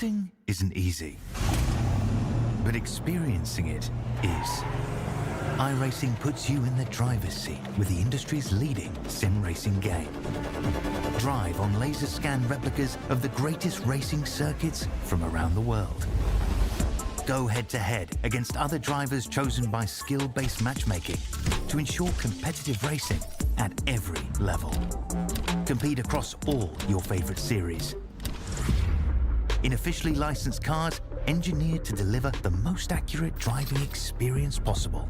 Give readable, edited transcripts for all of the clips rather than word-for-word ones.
Racing isn't easy, but experiencing it is. iRacing puts you in the driver's seat with the industry's leading sim racing game. Drive on laser scan replicas of the greatest racing circuits from around the world. Go head-to-head against other drivers chosen by skill-based matchmaking to ensure competitive racing at every level. Compete across all your favorite series. In officially licensed cars, engineered to deliver the most accurate driving experience possible.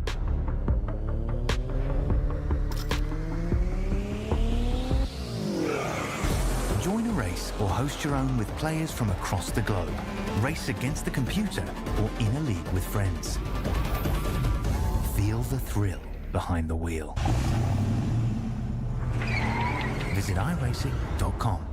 Join a race or host your own with players from across the globe. Race against the computer or in a league with friends. Feel the thrill behind the wheel. Visit iRacing.com.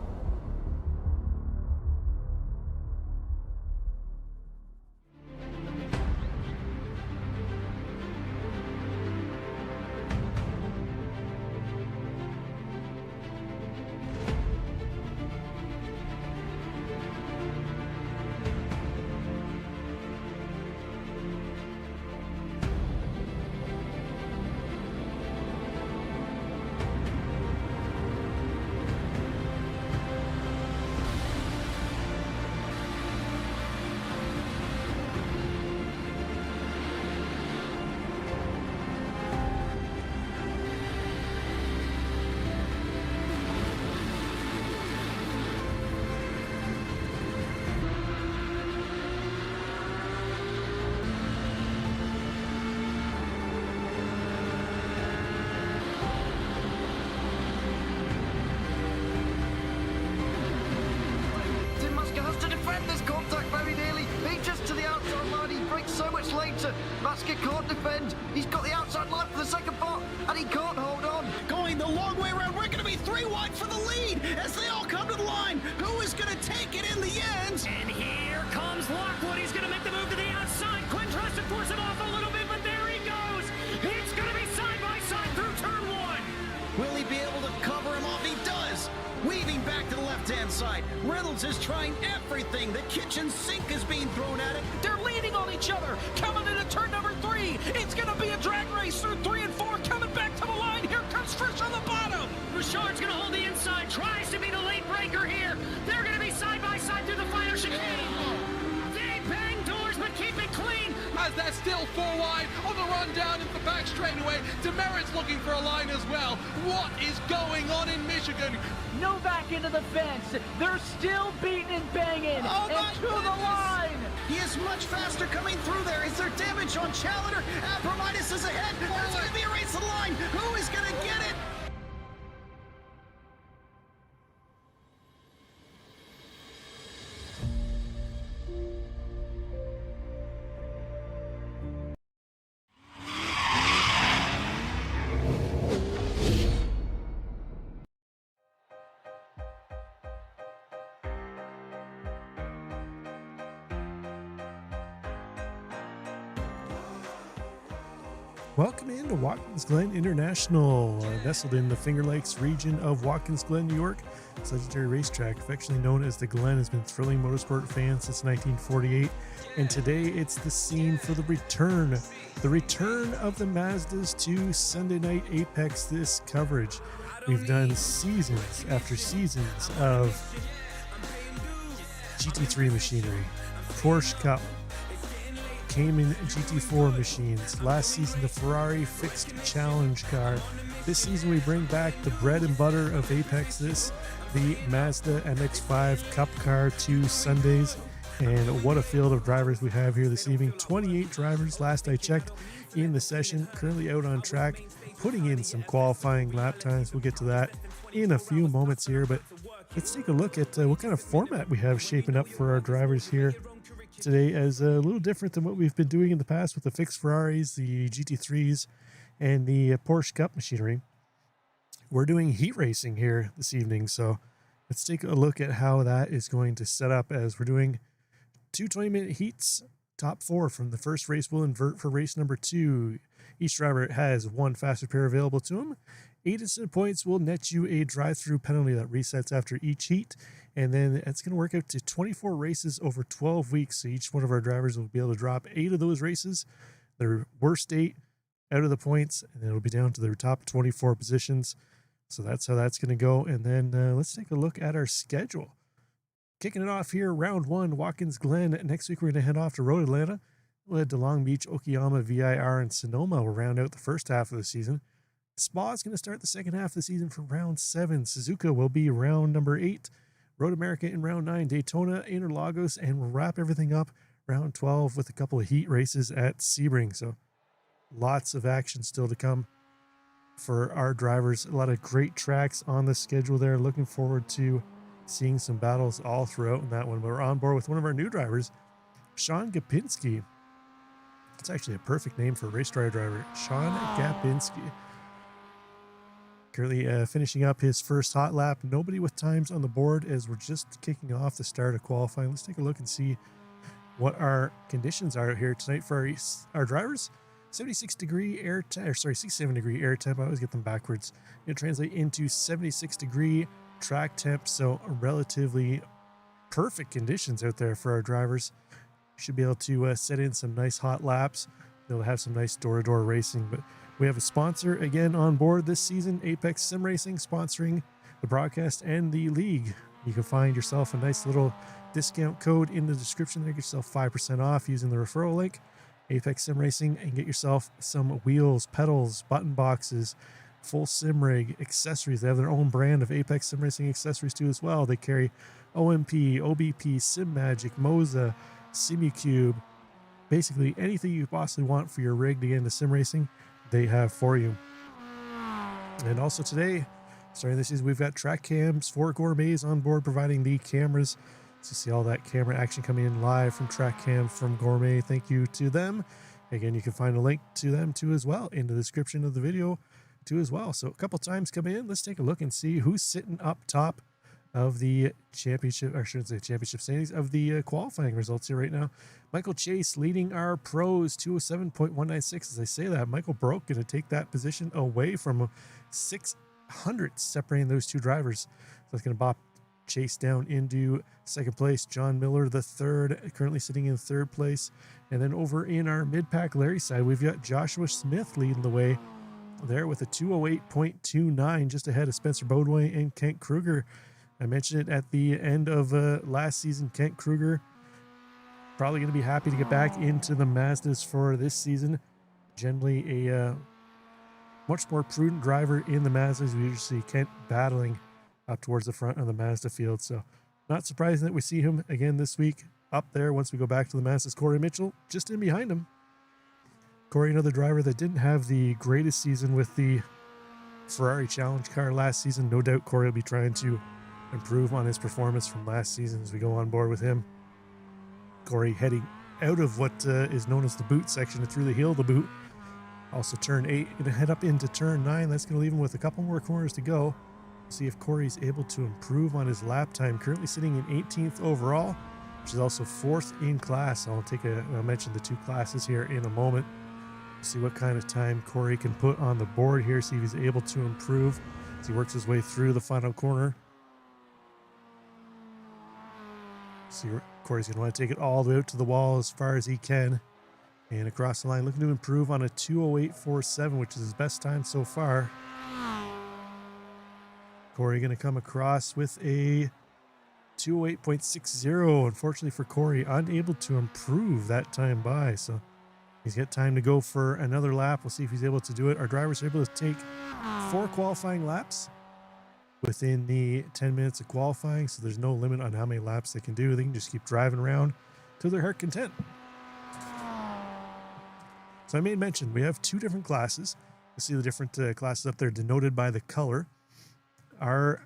MAZDA can't defend. He's got the outside line for the second part, and he can't hold on. Going the long way around. We're going to be 3 wide for the lead as they all come to the line. Who is going to take it in the end? And here comes Lockwood. He's going to make the move to the outside. Glen tries to force it off a little bit, but there he goes. It's going to be side by side through turn 1. Will he be able to cover him off? He does. Weaving back to the left-hand side. Reynolds is trying everything. The kitchen sink is being thrown at him. They're leaning on each other. Coming into turn number 3. It's going to be a drag race through 3 and 4. Coming back to the line. Here comes Frisch on the bottom. Richard's going to hold the inside. Tries to be the late breaker here. They're going to be side by side through the final chicane. They bang doors, but keep it clean. As they're still 4 wide on the run down into the back straightaway. Demerit's looking for a line as well. What is going on in Michigan? Novak into the fence. They're still beating and banging. And to the line. He is much faster coming through there. Is there damage on Challenger? Abramitis is ahead. There's going to be a race to the line. Who is going to get it? Welcome into Watkins Glen International, nestled in the Finger Lakes region of Watkins Glen, New York. This legendary racetrack, affectionately known as the Glen, has been thrilling motorsport fans since 1948, and today it's the scene for the return of the Mazdas to Sunday Night Apex this coverage. We've done seasons after seasons of GT3 machinery, Porsche Cup, Cayman GT4 machines. Last season, the Ferrari fixed challenge car. This season, we bring back the bread and butter of Apex, the Mazda MX-5 Cup car to Sundays. And what a field of drivers we have here this evening. 28 drivers, last I checked, in the session, currently out on track, putting in some qualifying lap times. We'll get to that in a few moments here, but let's take a look at what kind of format we have shaping up for our drivers here today, as a little different than what we've been doing in the past with the fixed Ferraris, the GT3s, and the Porsche Cup machinery. We're doing heat racing here this evening, so let's take a look at how that is going to set up, as we're doing 2 20-minute heats. Top 4 from the first race will invert for race number 2. Each driver has 1 faster pair available to him, 8 incident points will net you a drive-through penalty that resets after each heat, and then it's going to work out to 24 races over 12 weeks. So each one of our drivers will be able to drop 8 of those races, their worst 8 out of the points, and it'll be down to their top 24 positions. So that's how that's going to go. And then let's take a look at our schedule. Kicking it off here, round 1, Watkins, Glen. Next week, we're going to head off to Road Atlanta. We'll head to Long Beach, Okayama, VIR, and Sonoma. We'll round out the first half of the season. Spa is going to start the second half of the season for round 7. Suzuka will be round number 8. Road America in round 9. Daytona, Interlagos, and we'll wrap everything up round 12 with a couple of heat races at Sebring. So lots of action still to come for our drivers. A lot of great tracks on the schedule there. Looking forward to seeing some battles all throughout in that one. We're on board with one of our new drivers, Sean Gapinski. It's actually a perfect name for a race driver, Sean Gapinski. Currently finishing up his first hot lap. Nobody with times on the board as we're just kicking off the start of qualifying. Let's take a look and see what our conditions are here tonight for our drivers. 76 degree air temp, 67 degree air temp. I always get them backwards. It'll translate into 76 degree track temp. So relatively perfect conditions out there for our drivers. Should be able to set in some nice hot laps. They'll have some nice door-to-door racing. But we have a sponsor again on board this season, Apex Sim Racing, sponsoring the broadcast and the league. You can find yourself a nice little discount code in the description there. Get yourself 5% off using the referral link, Apex Sim Racing, and get yourself some wheels, pedals, button boxes, full sim rig, accessories. They have their own brand of Apex Sim Racing accessories too as well. They carry OMP, OBP, Sim Magic, MAZDA, Simucube, basically anything you possibly want for your rig to get into sim racing, they have for you. And also today, starting this season, we've got track cams for Gourmets on board, providing the cameras to see all that camera action coming in live from track cam from Gourmet. Thank you to them. Again, you can find a link to them too as well in the description of the video too as well. So a couple times coming in, let's take a look and see who's sitting up top of the championship, or I shouldn't say championship standings, of the qualifying results here right now. Michael Chase leading our pros, 207.196. As I say that, Michael Broke going to take that position away from 600 separating those two drivers. So that's going to bop Chase down into second place. John Miller, the third, currently sitting in third place. And then over in our mid-pack Larry side, we've got Joshua Smith leading the way there with a 208.29, just ahead of Spencer Bodway and Kent Kruger. I mentioned it at the end of last season. Kent Kruger probably going to be happy to get back into the Mazdas for this season. Generally a much more prudent driver in the Mazdas. We usually see Kent battling up towards the front of the Mazda field. So not surprising that we see him again this week up there once we go back to the Mazdas. Corey Mitchell just in behind him. Corey, another driver that didn't have the greatest season with the Ferrari Challenge car last season. No doubt Corey will be trying to improve on his performance from last season as we go on board with him. Corey heading out of what is known as the boot section and through the heel of the boot. Also turn 8, going to head up into turn 9. That's going to leave him with a couple more corners to go. See if Corey's able to improve on his lap time. Currently sitting in 18th overall, which is also 4th in class. I'll mention the two classes here in a moment. See what kind of time Corey can put on the board here. See if he's able to improve as he works his way through the final corner. See, Corey's going to want to take it all the way out to the wall as far as he can. And across the line, looking to improve on a 208.47, which is his best time so far. Corey going to come across with a 208.60. Unfortunately for Corey, unable to improve that time by. So he's got time to go for another lap. We'll see if he's able to do it. Our drivers are able to take 4 qualifying laps within the 10 minutes of qualifying, so there's no limit on how many laps they can do. They can just keep driving around till they're heart content. So I made mention, we have 2 different classes. You see the different classes up there denoted by the color. Our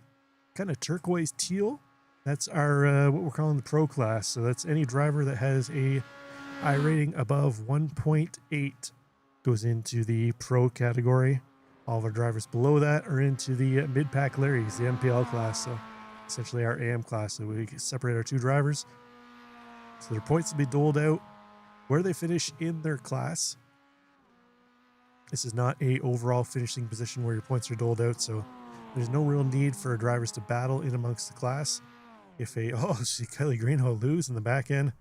kind of turquoise teal, that's our what we're calling the pro class. So that's any driver that has a I rating above 1.8 goes into the pro category. All of our drivers below that are into the mid-pack Larrys, the MPL class. So essentially our AM class. So we separate our 2 drivers. So their points will be doled out where they finish in their class. This is not a overall finishing position where your points are doled out, so there's no real need for drivers to battle in amongst the class. If a, oh, see Kylie Greenhow lose in the back end.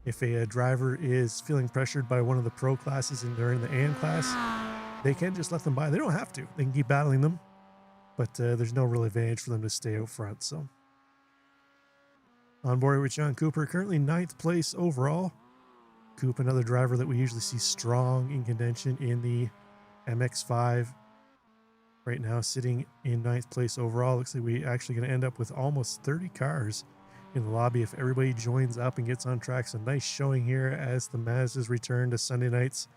If a driver is feeling pressured by one of the pro classes and they're in the AM class, they can just let them by. They don't have to. They can keep battling them, but there's no real advantage for them to stay out front. So on board with John Cooper, currently 9th place overall. Coop, another driver that we usually see strong in contention in the MX5. Right now sitting in 9th place overall. Looks like we actually going to end up with almost 30 cars in the lobby if everybody joins up and gets on track. So nice showing here as the Mazdas return to Sunday nights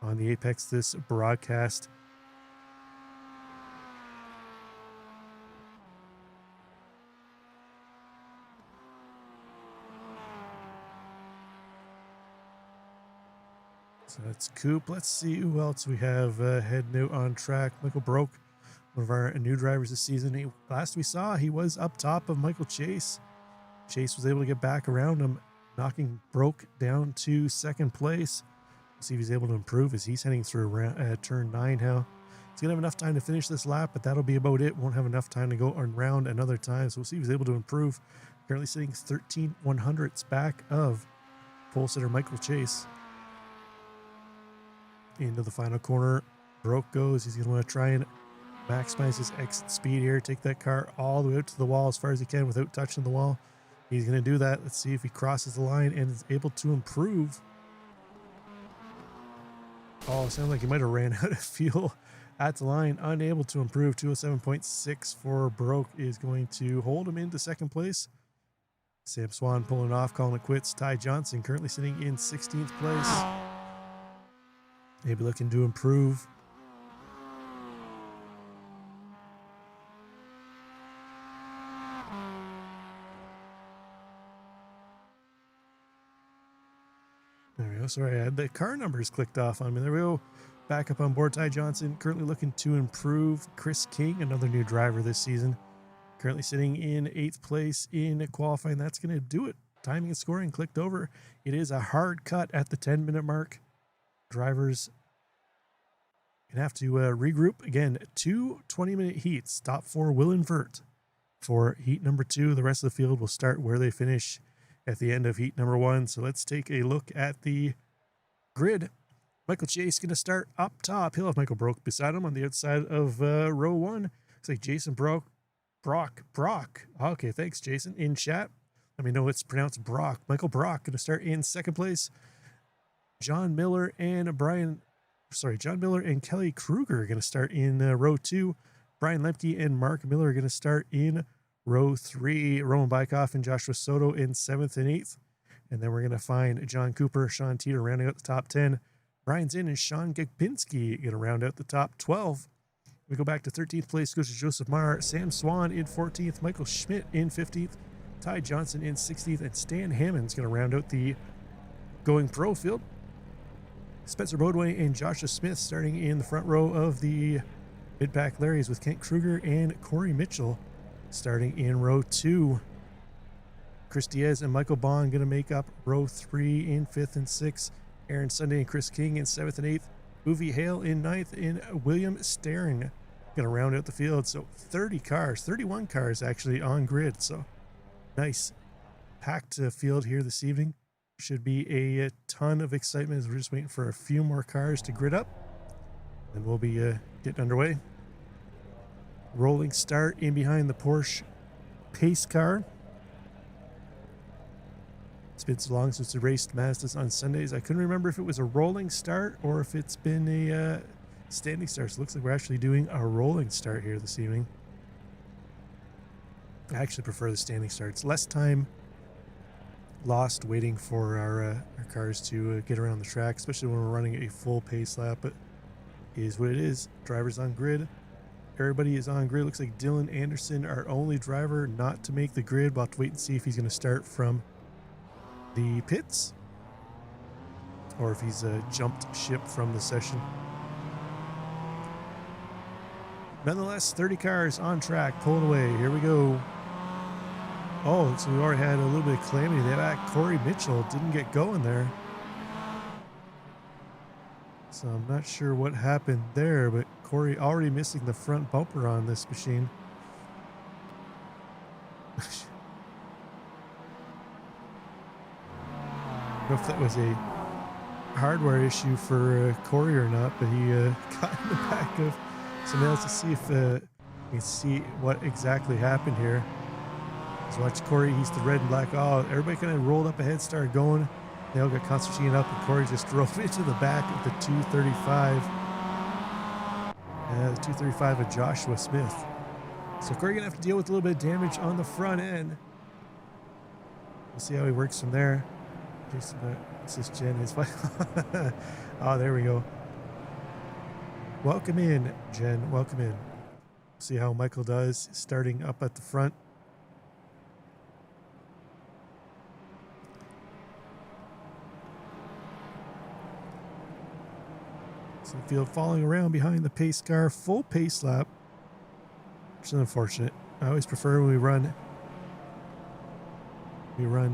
on the Apex this broadcast. So that's Coop. Let's see who else we have heading out on track. Michael Broke, one of our new drivers this season. Last we saw, he was up top of Michael Chase. Chase was able to get back around him, knocking Broke down to 2nd place. We'll see if he's able to improve as he's heading through turn 9 now. He's going to have enough time to finish this lap, but that'll be about it. Won't have enough time to go around another time, so we'll see if he's able to improve. Currently sitting 13/100ths back of pole sitter Michael Chase. Into the final corner, Broke goes. He's going to want to try and maximize his exit speed here. Take that car all the way out to the wall as far as he can without touching the wall. He's going to do that. Let's see if he crosses the line and is able to improve. Oh, it sounds like he might have ran out of fuel at the line. Unable to improve. 207.6 for Broke is going to hold him into 2nd place. Sam Swan pulling off, calling it quits. Ty Johnson currently sitting in 16th place. Maybe looking to improve. There we go. Sorry, I had the car numbers clicked off on me. There we go. Back up on board. Ty Johnson currently looking to improve. Chris King, another new driver this season, currently sitting in 8th place in qualifying. That's going to do it. Timing and scoring clicked over. It is a hard cut at the 10-minute mark. Drivers gonna have to regroup again. 2 20-minute heats. Top 4 will invert for heat number 2. The rest of the field will start where they finish at the end of heat number 1. So let's take a look at the grid. Michael Chase gonna start up top. He'll have Michael Broke beside him on the outside of row 1. Looks like Jason Brock. Okay, thanks Jason in chat. Let me know it's pronounced Brock. Michael Brock gonna start in 2nd place. John Miller and Kelly Kruger are going to start in row 2. Brian Lemke and Mark Miller are going to start in row 3. Roman Bykoff and Joshua Soto in 7th and 8th. And then we're going to find John Cooper, Sean Teeter rounding out the top 10. Brian Zinn and Sean Gagpinski going to round out the top 12. We go back to 13th place, goes to Joseph Marr. Sam Swan in 14th. Michael Schmidt in 15th. Ty Johnson in 16th. And Stan Hammond's going to round out the going pro field. Spencer Bodway and Joshua Smith starting in the front row of the mid-pack Larrys, with Kent Kruger and Corey Mitchell starting in row 2. Chris Diaz and Michael Bond going to make up row 3 in 5th and 6th. Aaron Sunday and Chris King in 7th and 8th. Uwe Hale in 9th, and William Staring going to round out the field. So 31 cars actually on grid. So nice packed field here this evening. Should be a ton of excitement as we're just waiting for a few more cars to grid up, and we'll be getting underway. Rolling start in behind the Porsche pace car. It's been so long since we raced Mazdas on Sundays. I couldn't remember if it was a rolling start or if it's been a standing start. So it looks like we're actually doing a rolling start here this evening. I actually prefer the standing start. It's less time lost waiting for our cars to get around the track, especially when we're running a full pace lap. But it is what it is. Drivers on grid. Everybody is on grid. Looks like Dylan Anderson, our only driver not to make the grid. We'll have to wait and see if he's going to start from the pits or if he's jumped ship from the session. Nonetheless, 30 cars on track, pulling away. Here we go. Oh, so we already had a little bit of calamity. That Corey Mitchell didn't get going there. So I'm not sure what happened there, but Corey already missing the front bumper on this machine. I don't know if that was a hardware issue for Corey or not, but he got in the back of somebody else to see if you can see what exactly happened here. Let's watch Corey. He's the red and black. Oh, everybody kind of rolled up ahead, started going. They all got Constantine up, and Corey just drove into the back of the 235. The 235 of Joshua Smith. So Corey gonna have to deal with a little bit of damage on the front end. We'll see how he works from there. Jason, this is Jen. His wife. Oh, there we go. Welcome in, Jen. Welcome in. See how Michael does starting up at the front. So the field following around behind the pace car, full pace lap, which is unfortunate. I always prefer when we run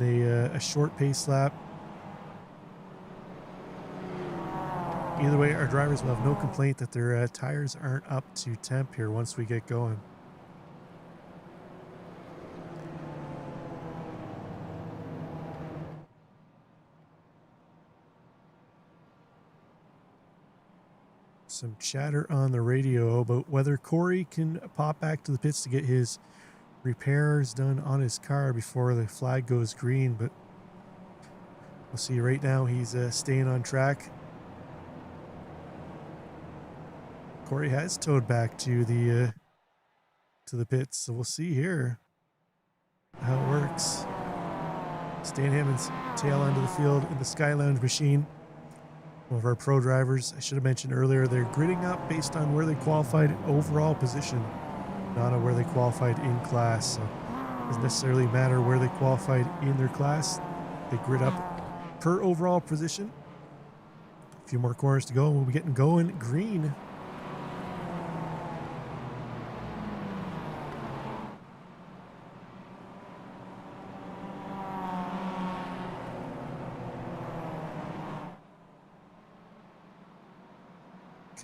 a short pace lap. Either way, our drivers will have no complaint that their tires aren't up to temp here once we get going. Some chatter on the radio about whether Corey can pop back to the pits to get his repairs done on his car before the flag goes green, but we'll see. Right now he's staying on track. Corey has towed back to the pits, so we'll see here how it works. Stan Hammond's tail onto the field in the Sky Lounge machine. One of our pro drivers, I should have mentioned earlier, they're gridding up based on where they qualified in overall position, not on where they qualified in class. So it doesn't necessarily matter where they qualified in their class. They grid up per overall position. A few more corners to go and we'll be getting going green.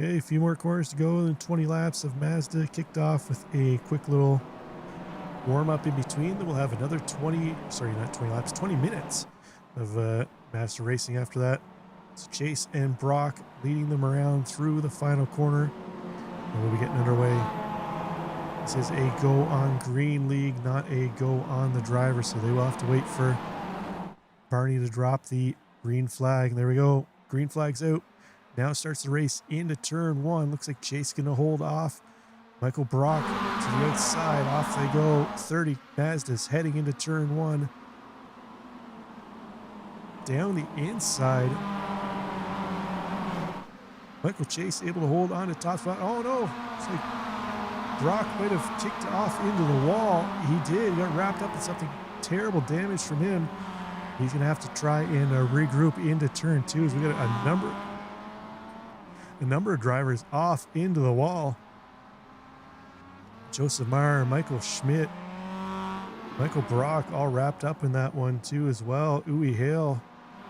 Okay, a few more corners to go, and 20 laps of Mazda kicked off with a quick little warm-up in between. Then we'll have another 20 minutes of Mazda racing after that. So Chase and Brock leading them around through the final corner, and we'll be getting underway. This is a go on green league, not a go on the driver, so they will have to wait for Barney to drop the green flag. And there we go, green flag's out. Now starts the race into turn one. Looks like Chase going to hold off Michael Brock to the outside. Off they go. 30 Mazdas heading into turn one. Down the inside. Michael Chase able to hold on to top spot. Oh no! It's like Brock might have kicked off into the wall. He did. He got wrapped up in something. Terrible damage from him. He's going to have to try and regroup into turn two as we got a number of drivers off into the wall. Joseph Meyer, Michael Schmidt, Michael Brock all wrapped up in that one too as well. Uwe Hale,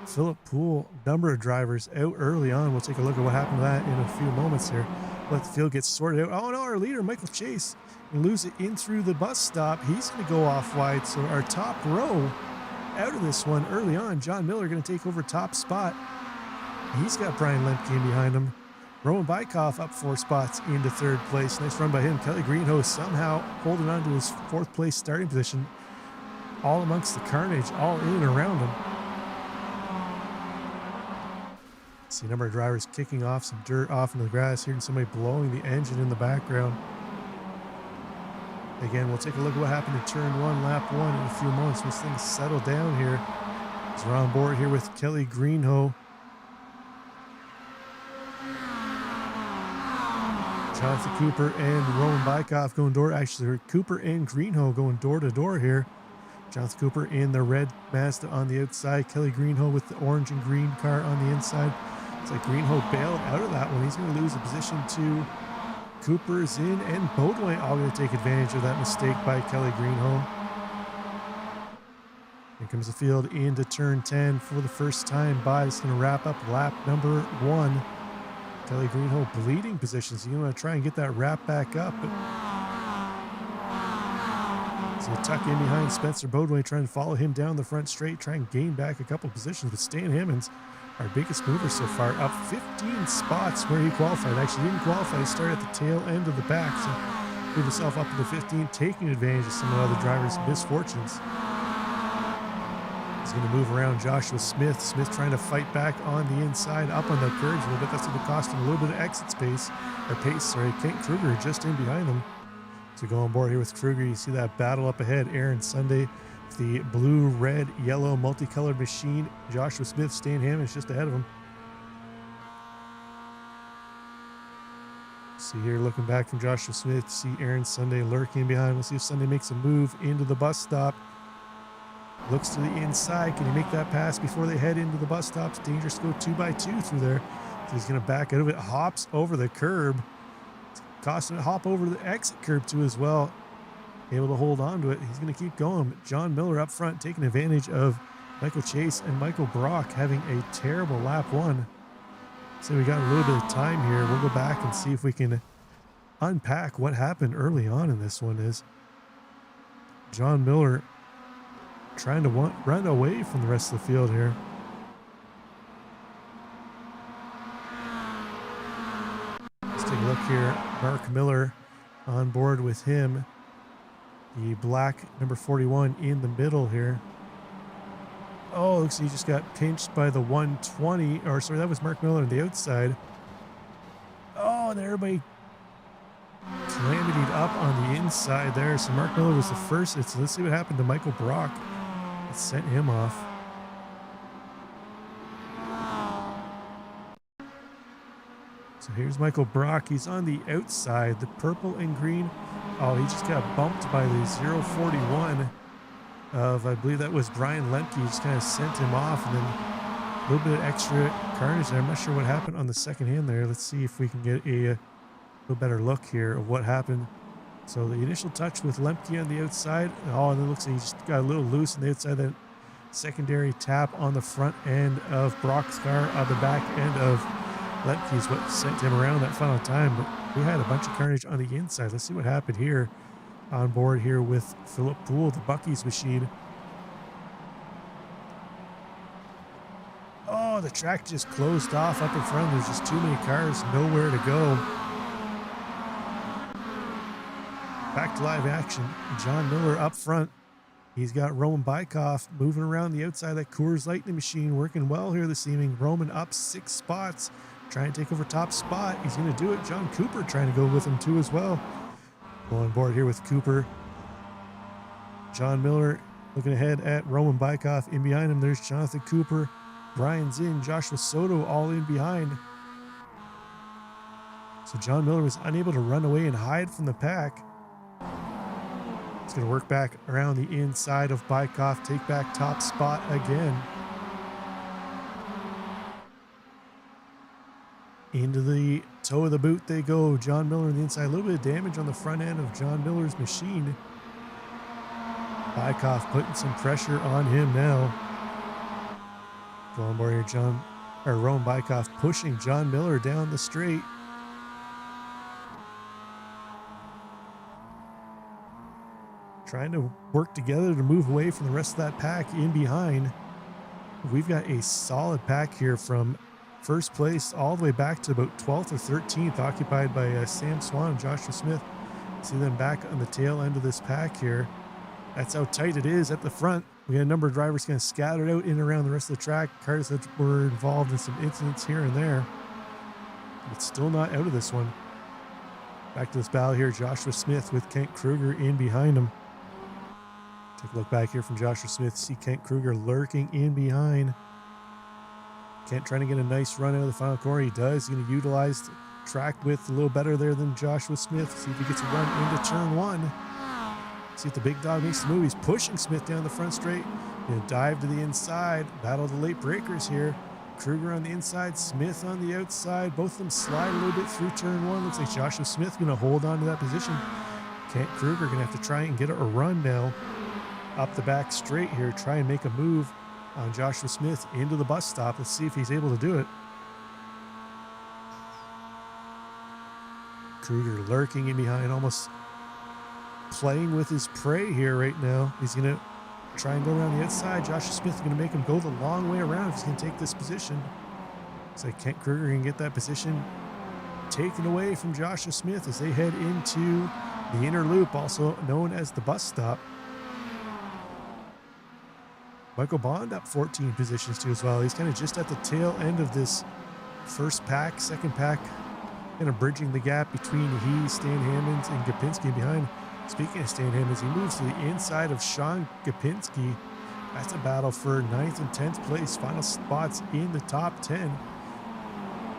Philip Poole, number of drivers out early on. We'll take a look at what happened to that in a few moments here. Let the field get sorted out. Oh no, our leader, Michael Chase, will lose it in through the bus stop. He's going to go off wide. So our top row out of this one early on. John Miller going to take over top spot. He's got Brian Lemke behind him. Roman Bykoff up 4 spots into third place. Nice run by him. Kelly Greenhoe somehow holding on to his 4th place starting position. All amongst the carnage, all in and around him. See a number of drivers kicking off some dirt off into the grass. Hearing somebody blowing the engine in the background. Again, we'll take a look at what happened in turn one, lap one in a few moments once things settle down here. As we're on board here with Kelly Greenhoe. Jonathan Cooper and Roman Bykoff going door. Actually, Cooper and Greenhoe going door to door here. Jonathan Cooper in the red Mazda on the outside. Kelly Greenhoe with the orange and green car on the inside. It's like Greenhoe bailed out of that one. He's going to lose a position to Cooper's in, and Baudouin all going to take advantage of that mistake by Kelly Greenhoe. Here comes the field into turn 10 for the first time by. It's going to wrap up lap number 1. Kelly Greenholt bleeding positions. You want to try and get that wrap back up. But so tuck in behind Spencer Bodway, trying to follow him down the front straight, try and gain back a couple positions. But Stan Hammonds, our biggest mover so far, up 15 spots where he qualified. Actually didn't qualify, he started at the tail end of the back. So moved himself up to the 15, taking advantage of some of the other drivers' misfortunes. He's going to move around Joshua Smith. Smith trying to fight back on the inside, up on the curves a little bit. That's going to cost him a little bit of exit space, or pace, sorry. Kent Kruger just in behind them. So go on board here with Kruger. You see that battle up ahead. Aaron Sunday, the blue, red, yellow, multicolored machine. Joshua Smith, Stan Hammond is just ahead of him. See here, looking back from Joshua Smith, see Aaron Sunday lurking behind. We'll see if Sunday makes a move into the bus stop. Looks to the inside. Can he make that pass before they head into the bus stop? It's dangerous to go 2x2 through there. So he's going to back out of it. Hops over the curb. It's costing him to hop over the exit curb too as well. Able to hold on to it. He's going to keep going. John Miller up front taking advantage of Michael Chase and Michael Brock having a terrible lap one. So we got a little bit of time here. We'll go back and see if we can unpack what happened early on in this one. Is John Miller trying to run away from the rest of the field here. Let's take a look here. Mark Miller on board with him. The black number 41 in the middle here. Oh, looks like he just got pinched by the 120. Or sorry, that was Mark Miller on the outside. Oh, and everybody calamitied up on the inside there. So Mark Miller was the first. Let's see what happened to Michael Brock. It sent him off. So here's Michael Brock. He's on the outside, the purple and green. Oh, he just got bumped by the 041 of, I believe that was Brian Lemke. He just kind of sent him off, and then a little bit of extra carnage there. I'm not sure what happened on the second hand there. Let's see if we can get a little better look here of what happened. So the initial touch with Lemke on the outside. Oh, and it looks like he just got a little loose on the outside. That secondary tap on the front end of Brock's car, on the back end of Lemke is what sent him around that final time. But we had a bunch of carnage on the inside. Let's see what happened here on board here with Philip Poole, the Buc-ee's machine. Oh, the track just closed off up in front. There's just too many cars, nowhere to go. Back to live action. John Miller up front. He's got Roman Bykoff moving around the outside of that Coors Lightning machine, working well here this evening. Roman up 6 spots, trying to take over top spot. He's going to do it. John Cooper trying to go with him too as well. Go on board here with Cooper. John Miller looking ahead at Roman Bykoff. In behind him, there's Jonathan Cooper. Brian Zinn, Joshua Soto all in behind. So John Miller was unable to run away and hide from the pack. He's going to work back around the inside of Bykoff, take back top spot again. Into the toe of the boot they go. John Miller on the inside. A little bit of damage on the front end of John Miller's machine. Bykoff putting some pressure on him now. Go on board here, Roman Bykoff pushing John Miller down the straight. Trying to work together to move away from the rest of that pack in behind. We've got a solid pack here from first place all the way back to about 12th or 13th, occupied by Sam Swan and Joshua Smith. See them back on the tail end of this pack here. That's how tight it is at the front. We got a number of drivers kind of scattered out in and around the rest of the track. Cars that were involved in some incidents here and there. But still not out of this one. Back to this battle here. Joshua Smith with Kent Kruger in behind him. Take a look back here from Joshua Smith. See Kent Kruger lurking in behind. Kent trying to get a nice run out of the final corner. He does. He's going to utilize the track width a little better there than Joshua Smith. See if he gets a run into turn one. See if the big dog makes the move. He's pushing Smith down the front straight. Going to dive to the inside. Battle of the late breakers here. Kruger on the inside, Smith on the outside. Both of them slide a little bit through turn one. Looks like Joshua Smith going to hold on to that position. Kent Kruger going to have to try and get a run now. Up the back straight here, try and make a move on Joshua Smith into the bus stop. Let's see if he's able to do it. Kruger lurking in behind, almost playing with his prey here right now. He's going to try and go around the outside. Joshua Smith is going to make him go the long way around if he's going to take this position. Looks like Kent Kruger can get that position taken away from Joshua Smith as they head into the inner loop, also known as the bus stop. Michael Bond up 14 positions too as well. He's kind of just at the tail end of this first pack, second pack, kind of bridging the gap between Stan Hammonds and Gopinski behind. Speaking of Stan Hammonds, he moves to the inside of Sean Gopinski. That's a battle for 9th and 10th place, final spots in the top 10.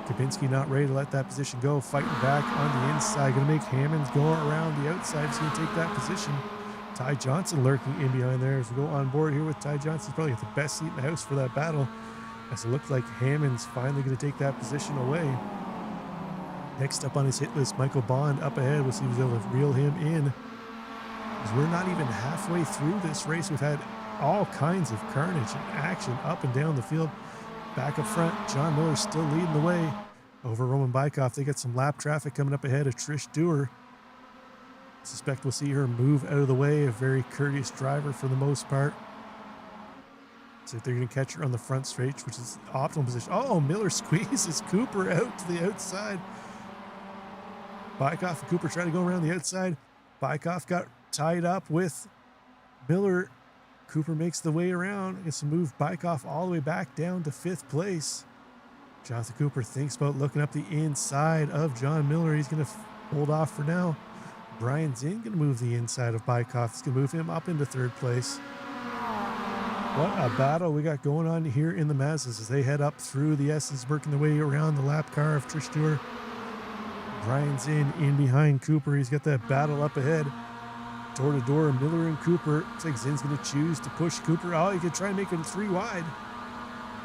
Gopinski not ready to let that position go, fighting back on the inside, going to make Hammonds go around the outside. He's going to take that position. Ty Johnson lurking in behind there. As we go on board here with Ty Johnson, he's probably got the best seat in the house for that battle, as it looks like Hammonds finally going to take that position away. Next up on his hit list, Michael Bond up ahead. We'll see if he's able to reel him in, as we're not even halfway through this race. We've had all kinds of carnage and action up and down the field. Back up front, John Miller still leading the way over Roman Bykoff. They got some lap traffic coming up ahead of Trish Dewar. Suspect we'll see her move out of the way. A very courteous driver for the most part. So they're going to catch her on the front straight, which is the optimal position. Oh, Miller squeezes Cooper out to the outside. Bykoff and Cooper try to go around the outside. Bykoff got tied up with Miller. Cooper makes the way around. Gets to move Bykoff all the way back down to 5th place. Jonathan Cooper thinks about looking up the inside of John Miller. He's going to hold off for now. Brian Zinn going to move the inside of Bykoff. He's going to move him up into 3rd place. What a battle we got going on here in the Mazdas as they head up through the S's, working their way around the lap car of Trish Dewar. Brian Zinn in behind Cooper. He's got that battle up ahead. Door to door, Miller and Cooper. Looks like Zinn's going to choose to push Cooper. Oh, he could try and make it 3 wide.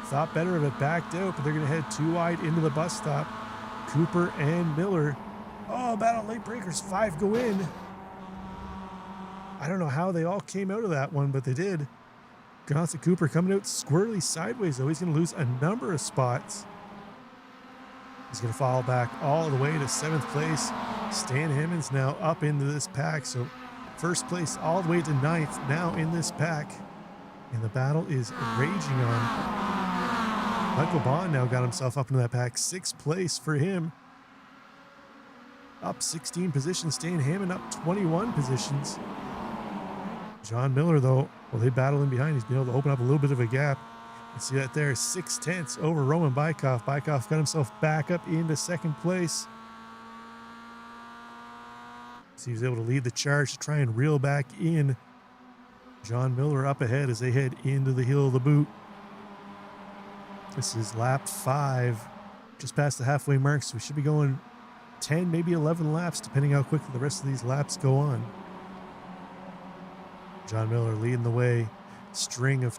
Thought better of it, backed out, but they're going to head 2 wide into the bus stop. Cooper and Miller. Oh, battle late breakers. 5 go in. I don't know how they all came out of that one, but they did. Jonathan Cooper coming out squirrely sideways, though. He's going to lose a number of spots. He's going to fall back all the way to 7th place. Stan Hammonds now up into this pack, so 1st place all the way to 9th now in this pack. And the battle is raging on. Michael Bond now got himself up into that pack. 6th place for him. Up 16 positions. Stan Hammond up 21 positions. John Miller, though, well, they battle in behind. He's been able to open up a little bit of a gap. You see that there, 6/10 over Roman Bykoff. Bykoff got himself back up into 2nd place. So he was able to lead the charge to try and reel back in. John Miller up ahead as they head into the hill of the boot. This is lap 5, just past the halfway mark, so we should be going 10, maybe 11 laps, depending how quickly the rest of these laps go on. John Miller leading the way, string of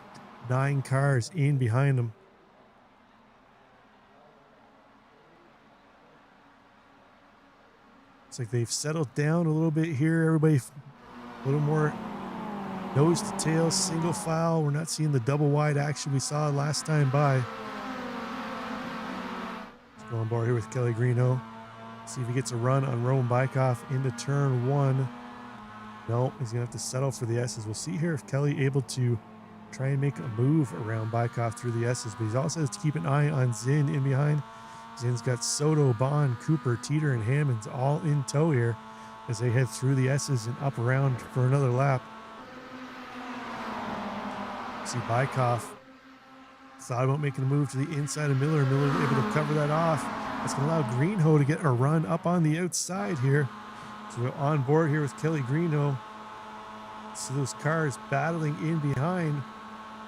9 cars in behind him. Looks like they've settled down a little bit here. Everybody a little more nose to tail, single file. We're not seeing the double wide action we saw last time by. Let's go on board here with Kelly Greeno. See if he gets a run on Roman Bykoff into turn 1. No, he's going to have to settle for the S's. We'll see here if Kelly able to try and make a move around Bykoff through the S's, but he also has to keep an eye on Zinn in behind. Zinn's got Soto, Bond, Cooper, Teeter, and Hammonds all in tow here as they head through the S's and up around for another lap. See Bykoff thought about making a move to the inside of Miller. Miller able to cover that off. That's going to allow Greenho to get a run up on the outside here. So we're on board here with Kelly Greenho. See those cars battling in behind.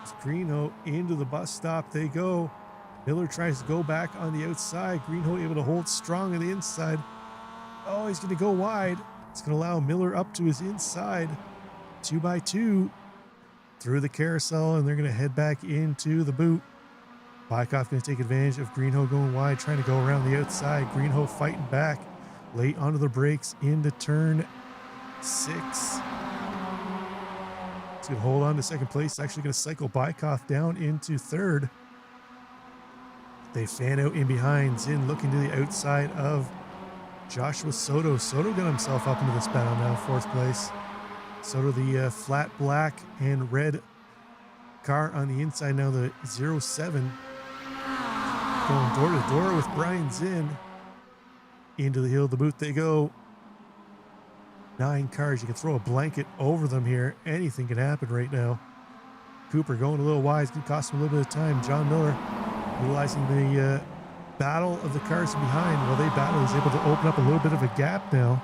It's Greenho into the bus stop they go. Miller tries to go back on the outside. Greenho able to hold strong on the inside. Oh, he's going to go wide. It's going to allow Miller up to his inside. 2x2 through the carousel, and they're going to head back into the boot. Bykoff going to take advantage of Greenho going wide, trying to go around the outside. Greenho fighting back late onto the brakes into turn 6. He's going to hold on to 2nd place. It's actually going to cycle Bykoff down into 3rd. They fan out in behind. Zinn looking to the outside of Joshua Soto. Soto got himself up into this battle now, 4th place. Soto, the flat black and red car on the inside now, the 07. Going door to door with Brian Zinn. Into the hill of the boot they go. 9 cars. You can throw a blanket over them here. Anything can happen right now. Cooper going a little wide. It's going to cost him a little bit of time. John Miller utilizing the battle of the cars from behind. While they battle, he's able to open up a little bit of a gap now.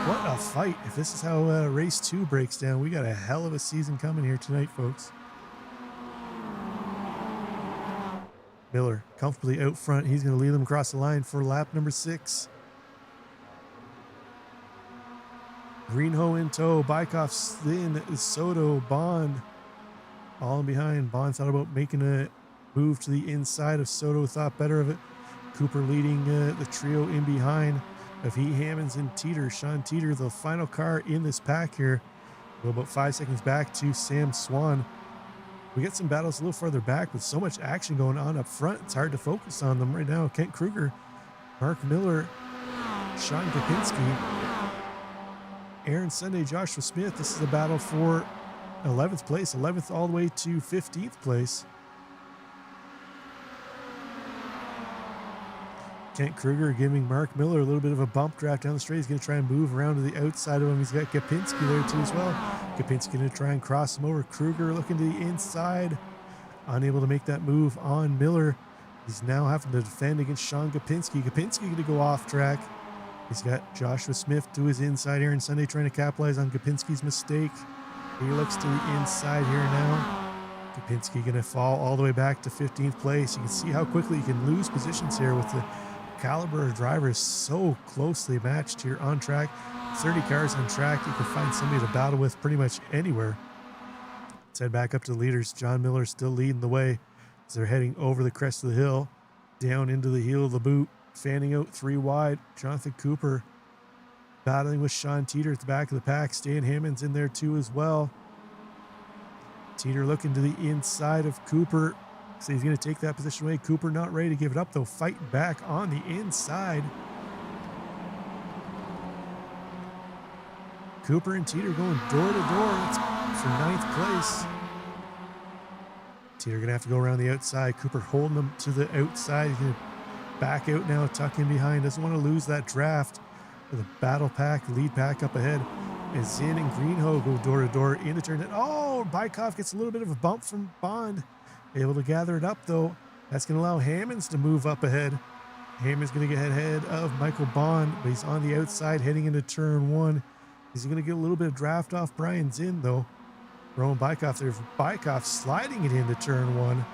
What a fight. If this is how race 2 breaks down, we got a hell of a season coming here tonight, folks. Miller comfortably out front. He's going to lead them across the line for lap number 6. Greenho in tow. Bykoff, Slin, Soto, Bond all in behind. Bond thought about making a move to the inside of Soto, thought better of it. Cooper leading the trio in behind of Heat Hammonds and Teeter. Sean Teeter, the final car in this pack here. We're about 5 seconds back to Sam Swan. We get some battles a little farther back with so much action going on up front. It's hard to focus on them right now. Kent Kruger, Mark Miller, Sean Kapinski, Aaron Sunday, Joshua Smith. This is a battle for 11th place, 11th all the way to 15th place. Kent Kruger giving Mark Miller a little bit of a bump draft down the straight. He's going to try and move around to the outside of him. He's got Kapinski there too as well. Kapinski going to try and cross him over. Kruger looking to the inside. Unable to make that move on Miller. He's now having to defend against Sean Kapinski. Kapinski going to go off track. He's got Joshua Smith to his inside. Aaron Sunday trying to capitalize on Kapinski's mistake. He looks to the inside here now. Kapinski going to fall all the way back to 15th place. You can see how quickly you can lose positions here with the caliber of drivers so closely matched here on track. 30 cars on track. You can find somebody to battle with pretty much anywhere. Let's head back up to the leaders. John Miller still leading the way as they're heading over the crest of the hill, down into the heel of the boot, fanning out 3 wide. Jonathan Cooper battling with Sean Teeter at the back of the pack. Stan Hammond's in there too as well. Teeter looking to the inside of Cooper. So he's going to take that position away. Cooper not ready to give it up though, fighting back on the inside. Cooper and Teeter going door to door. That's for 9th place. Teeter going to have to go around the outside. Cooper holding him to the outside. He's going to back out now, tuck in behind. Doesn't want to lose that draft. With a battle pack, lead pack up ahead. And Zinn and Greenho go door to door into turn 10. Oh, Bykoff gets a little bit of a bump from Bond. Able to gather it up though. That's going to allow Hammonds to move up ahead. Hammond's going to get ahead of Michael Bond, but he's on the outside heading into turn 1. He's going to get a little bit of draft off Brian Zinn though. Rowan Bykoff there. Bykoff sliding it into turn 1.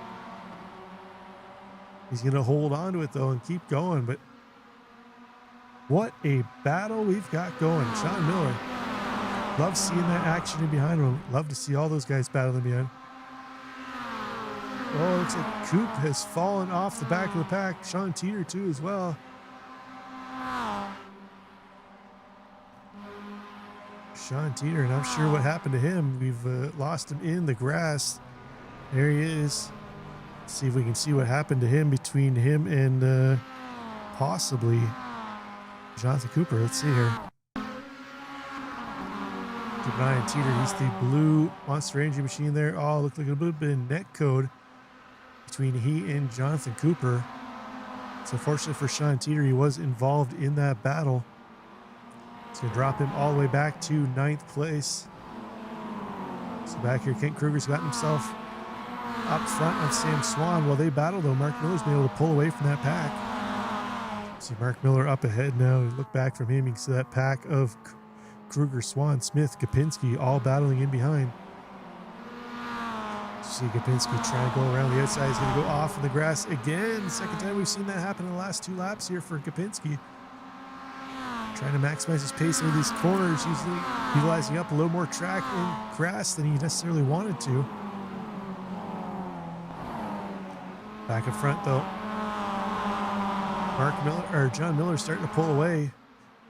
He's going to hold on to it though and keep going, but what a battle we've got going. Sean Miller. Love seeing that action in behind him. Love to see all those guys battling behind. Oh, looks like Coop has fallen off the back of the pack. Sean Teeter too as well. Sean Teeter, not sure what happened to him. We've lost him in the grass. There he is. Let's see if we can see what happened to him between him and possibly Jonathan Cooper. Let's see here. Keep an eye on Teeter. He's the blue Monster Energy machine there. Oh, looked like a little bit of net code between he and Jonathan Cooper. So unfortunately for Sean Teeter, he was involved in that battle. It's going to drop him all the way back to 9th place. So back here, Kent Kruger's gotten himself up front on Sam Swan. While they battle though, Mark Miller's been able to pull away from that pack. See Mark Miller up ahead now. You look back from him, you can see that pack of Kruger, Swan, Smith, Kapinski all battling in behind. See Kapinski trying to go around the outside. He's going to go off in the grass again. Second time we've seen that happen in the last 2 laps here for Kapinski. Trying to maximize his pace into these corners, utilizing up a little more track and grass than he necessarily wanted to. Back in front though. John Miller starting to pull away.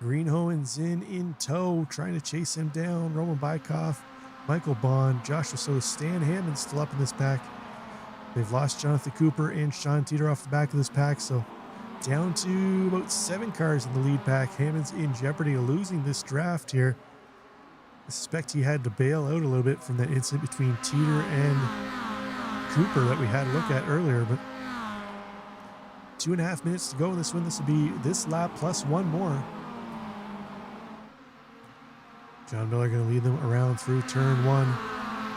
Greenho and Zinn in tow, trying to chase him down. Roman Bykoff, Michael Bond, Joshua Soto, Stan Hammond still up in this pack. They've lost Jonathan Cooper and Sean Teeter off the back of this pack, so down to about 7 cars in the lead pack. Hammond's in jeopardy of losing this draft here. I suspect he had to bail out a little bit from that incident between Teeter and Cooper that we had a look at earlier, but 2.5 minutes to go in this one. This will be this lap plus one more. John Miller going to lead them around through turn 1.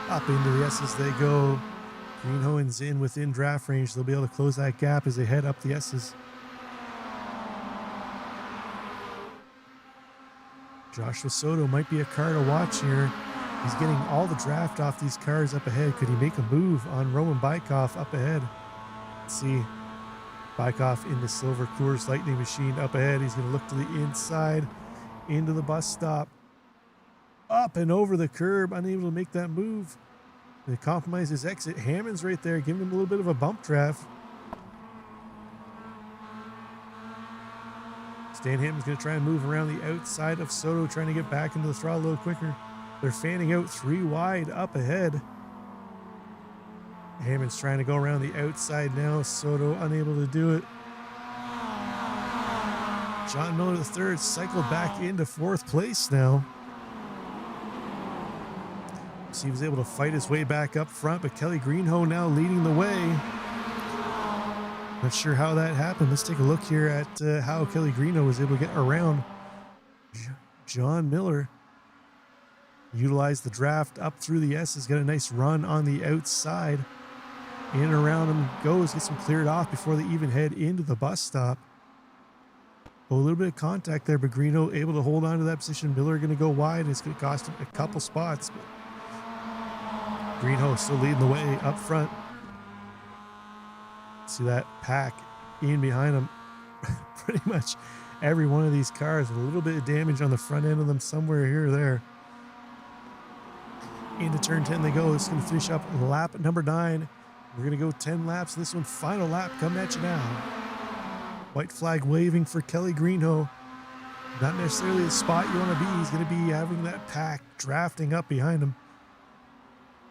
Up into the S's they go. Greenhoe and Zinn within draft range. They'll be able to close that gap as they head up the S's. Joshua Soto might be a car to watch here. He's getting all the draft off these cars up ahead. Could he make a move on Roman Bykov up ahead? Let's see. Bykov in the silver Coors Lightning machine up ahead. He's going to look to the inside, into the bus stop. Up and over the curb, unable to make that move. They compromise his exit. Hammond's right there, giving him a little bit of a bump draft. Stan Hammond's going to try and move around the outside of Soto, trying to get back into the throttle a little quicker. They're fanning out 3 wide up ahead. Hammond's trying to go around the outside now. Soto unable to do it. John Miller III cycled back into 4th place now. So he was able to fight his way back up front, but Kelly Greenhoe now leading the way. Not sure how that happened. Let's take a look here at how Kelly Greenhoe was able to get around John Miller. Utilized the draft up through the S's, got a nice run on the outside. In and around him goes, gets him cleared off before they even head into the bus stop. Oh, a little bit of contact there, but Greenhoe able to hold on to that position. Miller going to go wide, and it's going to cost him a couple spots. But Greenhoe still leading the way up front. See that pack in behind him. Pretty much every one of these cars with a little bit of damage on the front end of them somewhere here or there. Into turn 10 they go. This is going to finish up lap number 9. We're going to go 10 laps. This one, final lap coming at you now. White flag waving for Kelly Greenhoe. Not necessarily the spot you want to be. He's going to be having that pack drafting up behind him.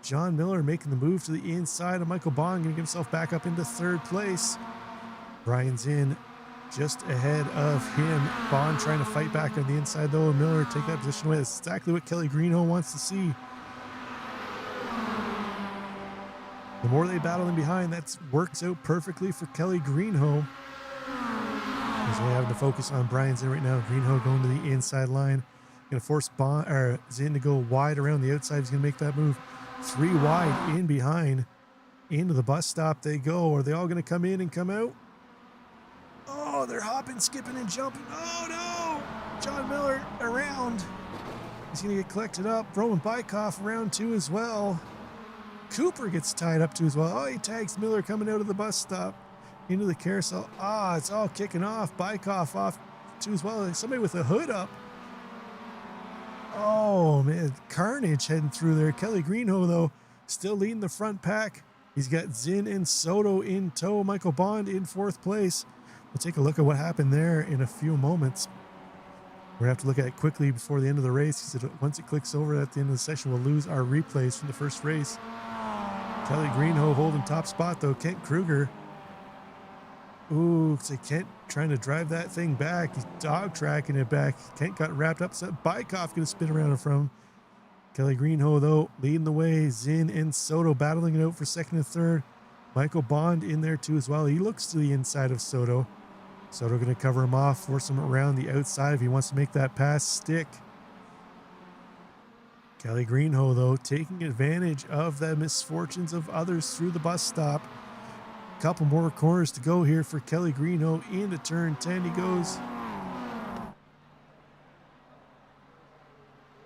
John Miller making the move to the inside of Michael Bond, going to get himself back up into 3rd place. Brian Zinn just ahead of him. Bond trying to fight back on the inside though, and Miller take that position away. That's exactly what Kelly Greenhoe wants to see. The more they battle in behind, that works out perfectly for Kelly Greenhoe. As we have to focus on Brian Zinn right now. Greenhoe going to the inside line. Going to force Zinn to go wide around the outside. He's going to make that move. 3 wide in behind. Into the bus stop they go. Are they all going to come in and come out? Oh, they're hopping, skipping, and jumping. Oh, no! John Miller around. He's going to get collected up. Roman Bykov round 2 as well. Cooper gets tied up too as well. Oh, he tags Miller coming out of the bus stop into the carousel. It's all kicking off. Bykov off too as well. Somebody with a hood up. Oh, man. Carnage heading through there. Kelly Greenhoe, though, still leading the front pack. He's got Zinn and Soto in tow. Michael Bond in 4th place. We'll take a look at what happened there in a few moments. We're going to have to look at it quickly before the end of the race, because once it clicks over at the end of the session, we'll lose our replays from the first race. Kelly Greenhoe holding top spot, though. Kent Kruger. Ooh, it's like Kent trying to drive that thing back. He's dog tracking it back. Kent got wrapped up. So Bykov going to spin around in front of him. Kelly Greenhoe, though, leading the way. Zinn and Soto battling it out for 2nd and 3rd. Michael Bond in there, too, as well. He looks to the inside of Soto. Soto going to cover him off, force him around the outside if he wants to make that pass stick. Kelly Greenhoe, though, taking advantage of the misfortunes of others through the bus stop. A couple more corners to go here for Kelly Greenhoe. Into turn 10 he goes.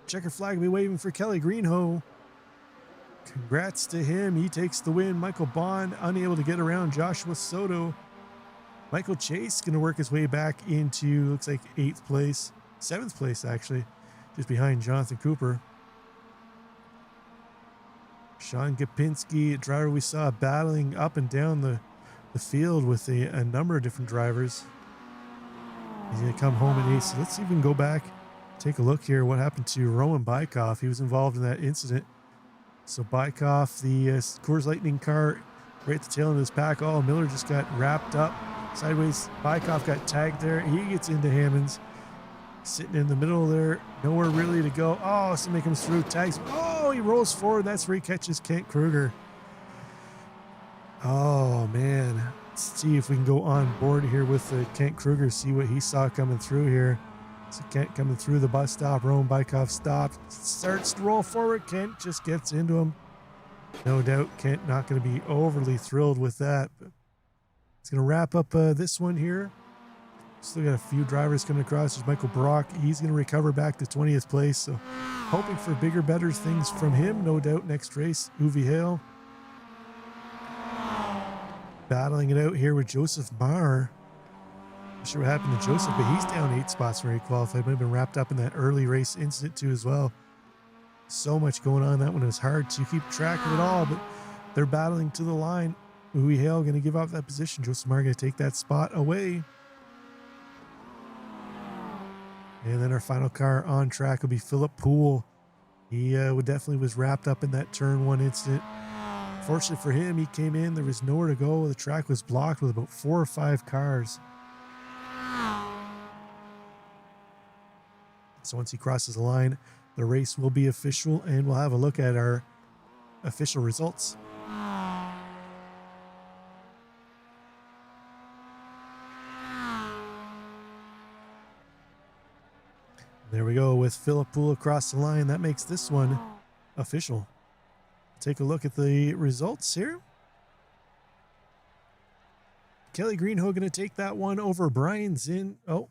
Checker flag will be waving for Kelly Greenhoe. Congrats to him. He takes the win. Michael Bond unable to get around Joshua Soto. Michael Chase going to work his way back into, looks like 8th place. 7th place, actually. Just behind Jonathan Cooper. Sean Gapinski, a driver we saw battling up and down the field with a number of different drivers. He's going to come home in 8th. So let's see if we can go back, take a look here. What happened to Roman Bykov? He was involved in that incident. So Bykov, the Coors Lightning car, right at the tail end of this pack. Oh, Miller just got wrapped up sideways. Bykov got tagged there. He gets into Hammonds. Sitting in the middle there. Nowhere really to go. Oh, somebody comes through. Tags. Oh, he rolls forward. That's where he catches Kent Kruger. Oh, man. Let's see if we can go on board here with Kent Kruger, see what he saw coming through here. So Kent coming through the bus stop. Roman Bykov stopped. Starts to roll forward. Kent just gets into him. No doubt Kent not going to be overly thrilled with that. But it's going to wrap up this one here. Still got a few drivers coming across. There's Michael Brock. He's going to recover back to 20th place. So hoping for bigger, better things from him. No doubt next race. Uwe Hale battling it out here with Joseph Marr. Not sure what happened to Joseph, but he's down 8 spots where he qualified. Might have been wrapped up in that early race incident too as well. So much going on. That one, it was hard to keep track of it all, but they're battling to the line. Uwe Hale going to give up that position. Joseph Marr going to take that spot away. And then our final car on track will be Philip Poole. He definitely was wrapped up in that turn 1 incident. Fortunately for him, he came in. There was nowhere to go. The track was blocked with about 4 or 5 cars. So once he crosses the line, the race will be official, and we'll have a look at our official results. There we go with Philip Poole across the line. That makes this one official. Take a look at the results here. Kelly Greenhoe going to take that one over Brian Zinn. Oh,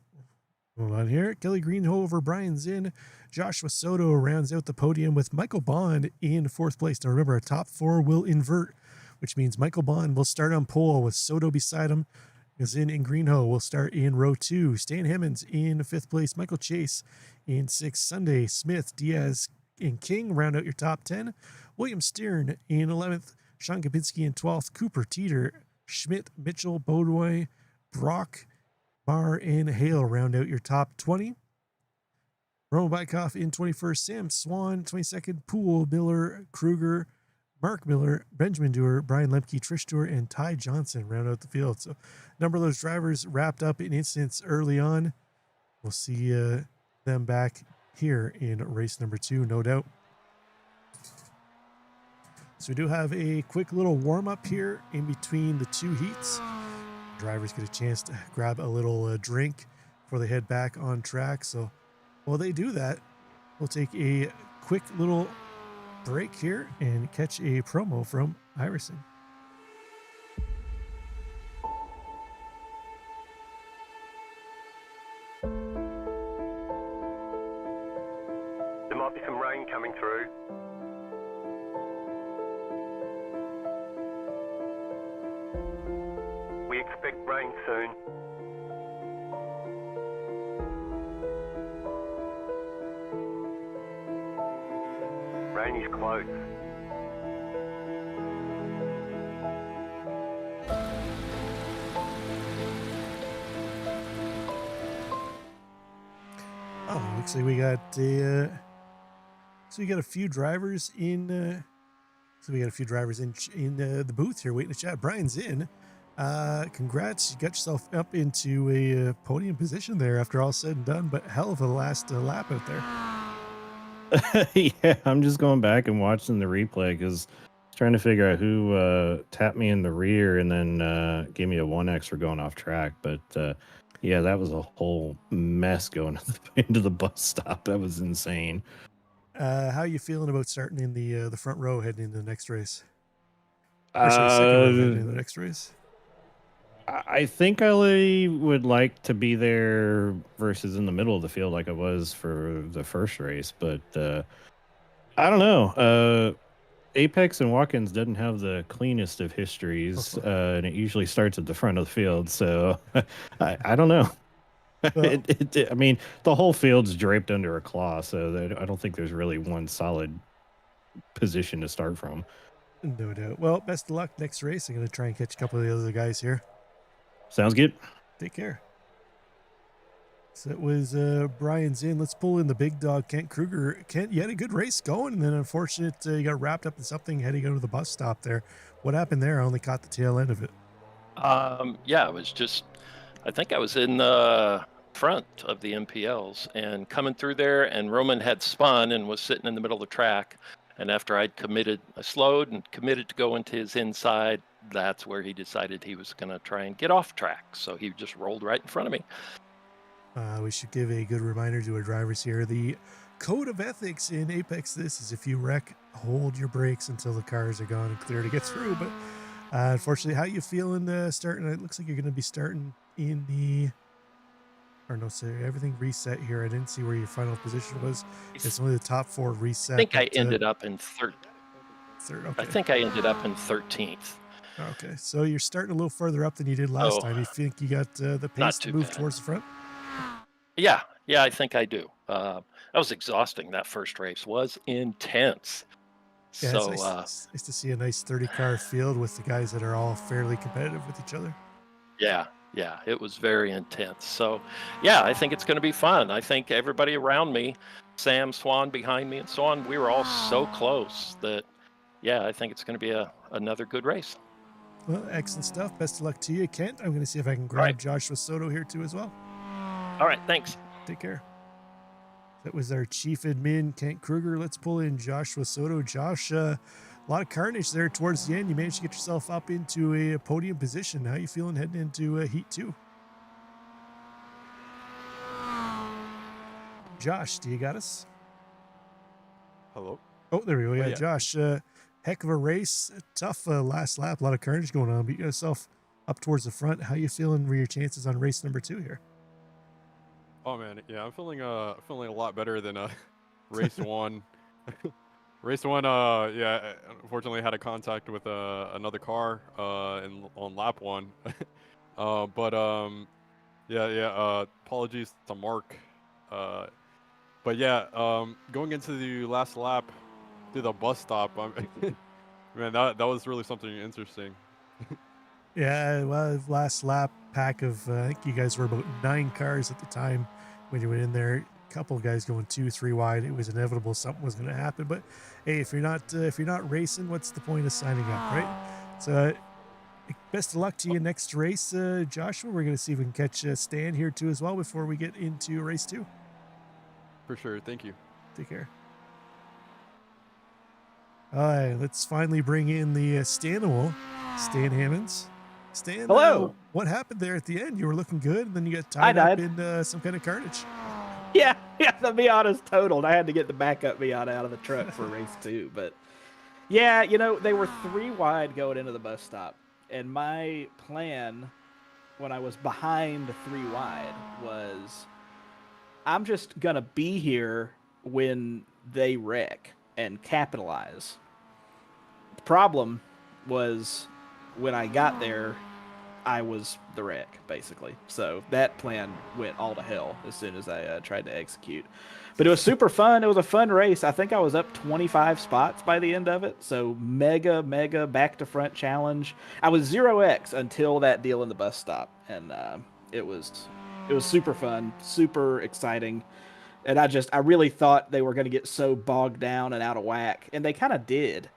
hold on here. Kelly Greenhoe over Brian Zinn. Joshua Soto rounds out the podium with Michael Bond in 4th place. Now remember, our top 4 will invert, which means Michael Bond will start on pole with Soto beside him. Zinn and Greenhoe will start in row 2. Stan Hemmons in 5th place. Michael Chase in 6th. Sunday, Smith, Diaz, and King round out your top 10. William Stern in 11th. Sean Kapinski in 12th. Cooper, Teeter, Schmidt, Mitchell, Beaudoin, Brock, Marr, and Hale round out your top 20. Roman Bykov in 21st. Sam Swan, 22nd. Poole, Miller, Kruger, Mark Miller, Benjamin Dewar, Brian Lemke, Trish Dewar, and Ty Johnson round out the field. So a number of those drivers wrapped up in incidents early on. We'll see them back here in race number 2, no doubt. So we do have a quick little warm-up here in between the 2 heats. Drivers get a chance to grab a little drink before they head back on track. So while they do that, we'll take a quick little break here and catch a promo from iRacing. There might be some rain coming through. We expect rain soon. Rain is close. Oh, looks like we got a so we got a few drivers in the booth here waiting to chat. Brian's in. Congrats, you got yourself up into a podium position there after all said and done, but hell of a last lap out there. Yeah, I'm just going back and watching the replay because trying to figure out who tapped me in the rear and then gave me a 1X for going off track. But yeah, that was a whole mess going into the bus stop. That was insane. How are you feeling about starting in the front row heading into the next race? Or sorry, second row heading into the next race. I think I would like to be there versus in the middle of the field like I was for the first race, but I don't know. Apex and Watkins doesn't have the cleanest of histories, and it usually starts at the front of the field, so I don't know. Well, I mean, the whole field's draped under a claw, so I don't think there's really one solid position to start from. No doubt. Well, best of luck next race. I'm going to try and catch a couple of the other guys here. Sounds good. Take care. So it was Brian's in. Let's pull in the big dog, Kent Kruger. Kent, you had a good race going, and then unfortunately you got wrapped up in something heading out of the bus stop there. What happened there? I only caught the tail end of it. Yeah, it was just, I think I was in the front of the MPLs and coming through there, and Roman had spun and was sitting in the middle of the track. And after I slowed and committed to go into his inside, that's where he decided he was going to try and get off track. So he just rolled right in front of me. We should give a good reminder to our drivers here. The code of ethics in Apex this is if you wreck, hold your brakes until the cars are gone and clear to get through. But unfortunately, how you feeling starting? It looks like you're going to be starting in the... Or no, sorry, everything reset here. I didn't see where your final position was. It's only the top 4 reset. I think I ended up in third. Okay. I think I ended up in 13th. Okay, so you're starting a little further up than you did last time. You think you got the pace to move towards the front? Yeah, I think I do. That was exhausting. That first race was intense. Yeah, so it's nice to see a nice 30-car field with the guys that are all fairly competitive with each other. Yeah, it was very intense. So, yeah, I think it's going to be fun. I think everybody around me, Sam, Swan behind me, and so on, we were all so close that, yeah, I think it's going to be another good race. Well, excellent stuff. Best of luck to you, Kent. I'm going to see if I can grab Joshua Soto here too as well. All right, thanks. Take care. That was our chief admin, Kent Kruger. Let's pull in Joshua Soto. Josh, a lot of carnage there towards the end. You managed to get yourself up into a podium position. How are you feeling heading into Heat 2? Josh, do you got us? Hello? Oh, there we go. Yeah, yeah. Josh, heck of a race. Tough last lap. A lot of carnage going on, but you got yourself up towards the front. How are you feeling for your chances on race number 2 here? Oh man, yeah, I'm feeling a lot better than race 1. Race 1, yeah, unfortunately had a contact with another car on lap 1. Apologies to Mark. But yeah, going into the last lap through the bus stop, man, that was really something interesting. Yeah, well, last lap pack of, I think you guys were about 9 cars at the time when you went in there. A couple of guys going 2-3 wide. It was inevitable something was going to happen. But hey, if you're not racing, what's the point of signing up, right? So best of luck to you next race, Joshua. We're going to see if we can catch Stan here too as well before we get into race 2. For sure. Thank you. Take care. All right, let's finally bring in the Stanimal, Stan Hammonds. Stan, hello. What happened there at the end? You were looking good, and then you got tied up in some kind of carnage. Yeah, the Miata's totaled. I had to get the backup Miata out of the truck for race 2. But yeah, they were 3 wide going into the bus stop. And my plan when I was behind 3 wide was I'm just going to be here when they wreck and capitalize. The problem was when I got there, I was the wreck, basically. So that plan went all to hell as soon as I tried to execute. But it was super fun. It was a fun race. I think I was up 25 spots by the end of it. So mega back-to-front challenge. I was 0x until that deal in the bus stop. And it was super fun, super exciting. And I really thought they were going to get so bogged down and out of whack. And they kind of did.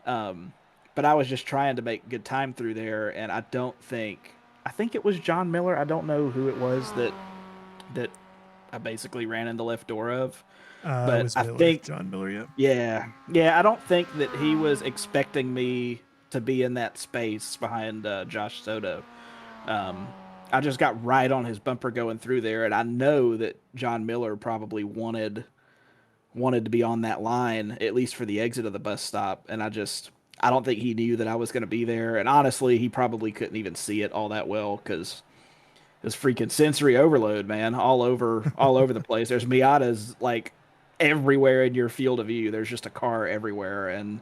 But I was just trying to make good time through there, and I think it was John Miller. I don't know who it was that I basically ran in the left door of. But it was Miller, I think John Miller, yeah. Yeah. I don't think that he was expecting me to be in that space behind Josh Soto. I just got right on his bumper going through there, and I know that John Miller probably wanted to be on that line, at least for the exit of the bus stop, and I don't think he knew that I was going to be there. And honestly, he probably couldn't even see it all that well because it was freaking sensory overload, man, all over the place. There's Miatas like everywhere in your field of view. There's just a car everywhere. And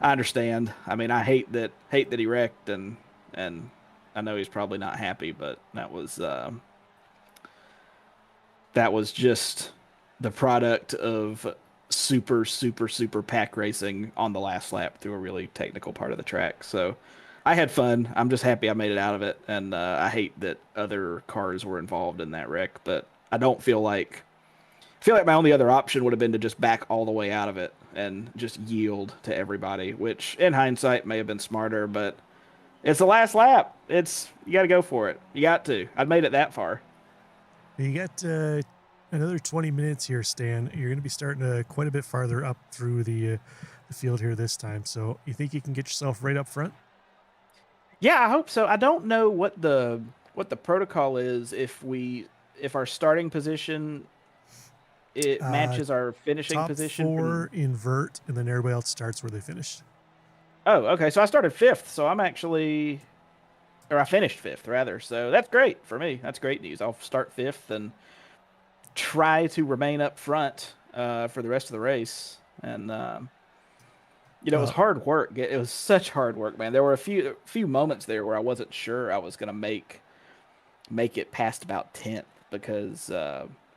I understand. I mean, I hate that he wrecked, and I know he's probably not happy, but that was just the product of super pack racing on the last lap through a really technical part of the track. So I had fun. I'm just happy I made it out of it, and I hate that other cars were involved in that wreck. But I don't feel like my only other option would have been to just back all the way out of it and just yield to everybody, which in hindsight may have been smarter. But it's the last lap. You got to go for it. You got to. I'd made it that far. You got another 20 minutes here, Stan. You're going to be starting quite a bit farther up through the field here this time. So you think you can get yourself right up front? Yeah, I hope so. I don't know what the protocol is if our starting position matches our finishing top position. Top 4 invert, and then everybody else starts where they finished. Oh, okay. So I started 5th. So I finished 5th rather. So that's great for me. That's great news. I'll start 5th and try to remain up front for the rest of the race. And it was hard work. It was such hard work, man. There were a few moments there where I wasn't sure I was gonna make it past about 10th because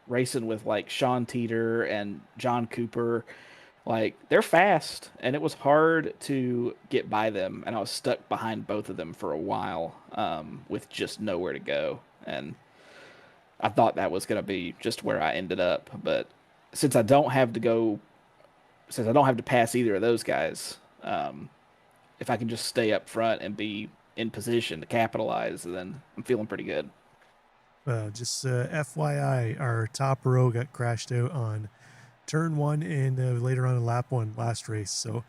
racing with like Sean Teeter and John Cooper, like they're fast, and it was hard to get by them, and I was stuck behind both of them for a while with just nowhere to go. And I thought that was gonna be just where I ended up, but since I don't have to pass either of those guys, if I can just stay up front and be in position to capitalize, then I'm feeling pretty good. Just FYI, our top row got crashed out on turn 1 and later on in lap 1 last race. So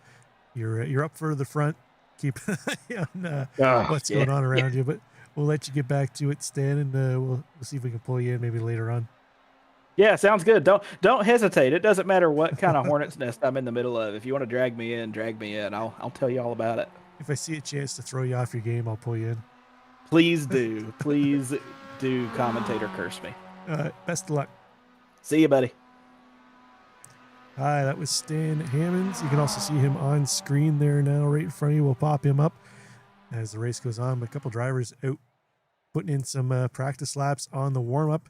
you're up for the front. Keep an eye on what's going on around you, but we'll let you get back to it, Stan, and we'll see if we can pull you in maybe later on. Yeah, sounds good. Don't hesitate. It doesn't matter what kind of hornet's nest I'm in the middle of. If you want to drag me in, drag me in. I'll tell you all about it. If I see a chance to throw you off your game, I'll pull you in. Please do. Please do commentator curse me. Best of luck. See you, buddy. Hi, that was Stan Hammonds. You can also see him on screen there now, right in front of you. We'll pop him up as the race goes on. A couple drivers out putting in some practice laps on the warm-up.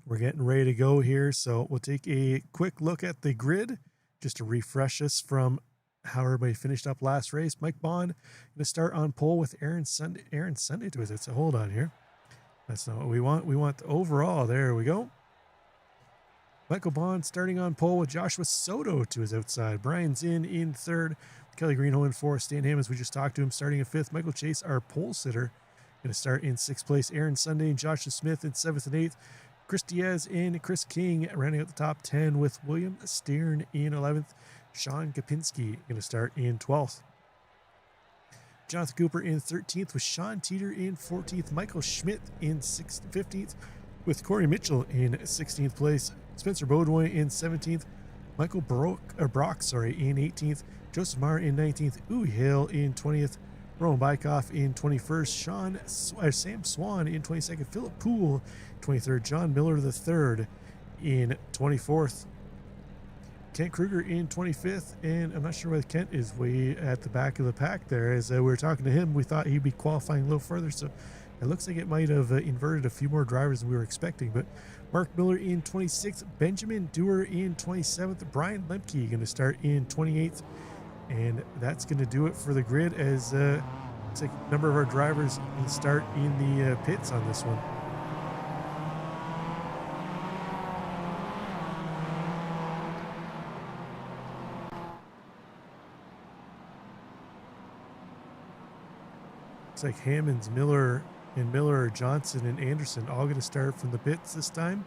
We're getting ready to go here, so we'll take a quick look at the grid just to refresh us from how everybody finished up last race. Mike Bond going to start on pole with Aaron Sunday. Aaron Sunday to his outside. So hold on here. That's not what we want. We want the overall. There we go. Michael Bond starting on pole with Joshua Soto to his outside. Brian Zinn in 3rd. Kelly Greenholm in 4th. Stan Hammonds, we just talked to him, starting in 5th. Michael Chase, our pole sitter, going to start in 6th place. Aaron Sunday and Joshua Smith in 7th and 8th. Chris Diaz and Chris King rounding out the top 10 with William Stern in 11th. Sean Kapinski going to start in 12th. Jonathan Cooper in 13th with Sean Teeter in 14th. Michael Schmidt in 15th with Corey Mitchell in 16th place. Spencer Beaudoin in 17th. Michael Brock in 18th. Joseph Marr in 19th. Uwe Hale in 20th. Roman Bykoff in 21st. Sam Swan in 22nd. Philip Poole 23rd. John Miller III in 24th. Kent Kruger in 25th, and I'm not sure why Kent is way at the back of the pack there. As we were talking to him, we thought he'd be qualifying a little further, so it looks like it might have inverted a few more drivers than we were expecting. But Mark Miller in 26th, Benjamin Dewar in 27th, Brian Lemke going to start in 28th, and that's going to do it for the grid as looks like a number of our drivers can start in the pits on this one. Looks like Hammonds, Miller, Johnson, and Anderson all going to start from the pits this time.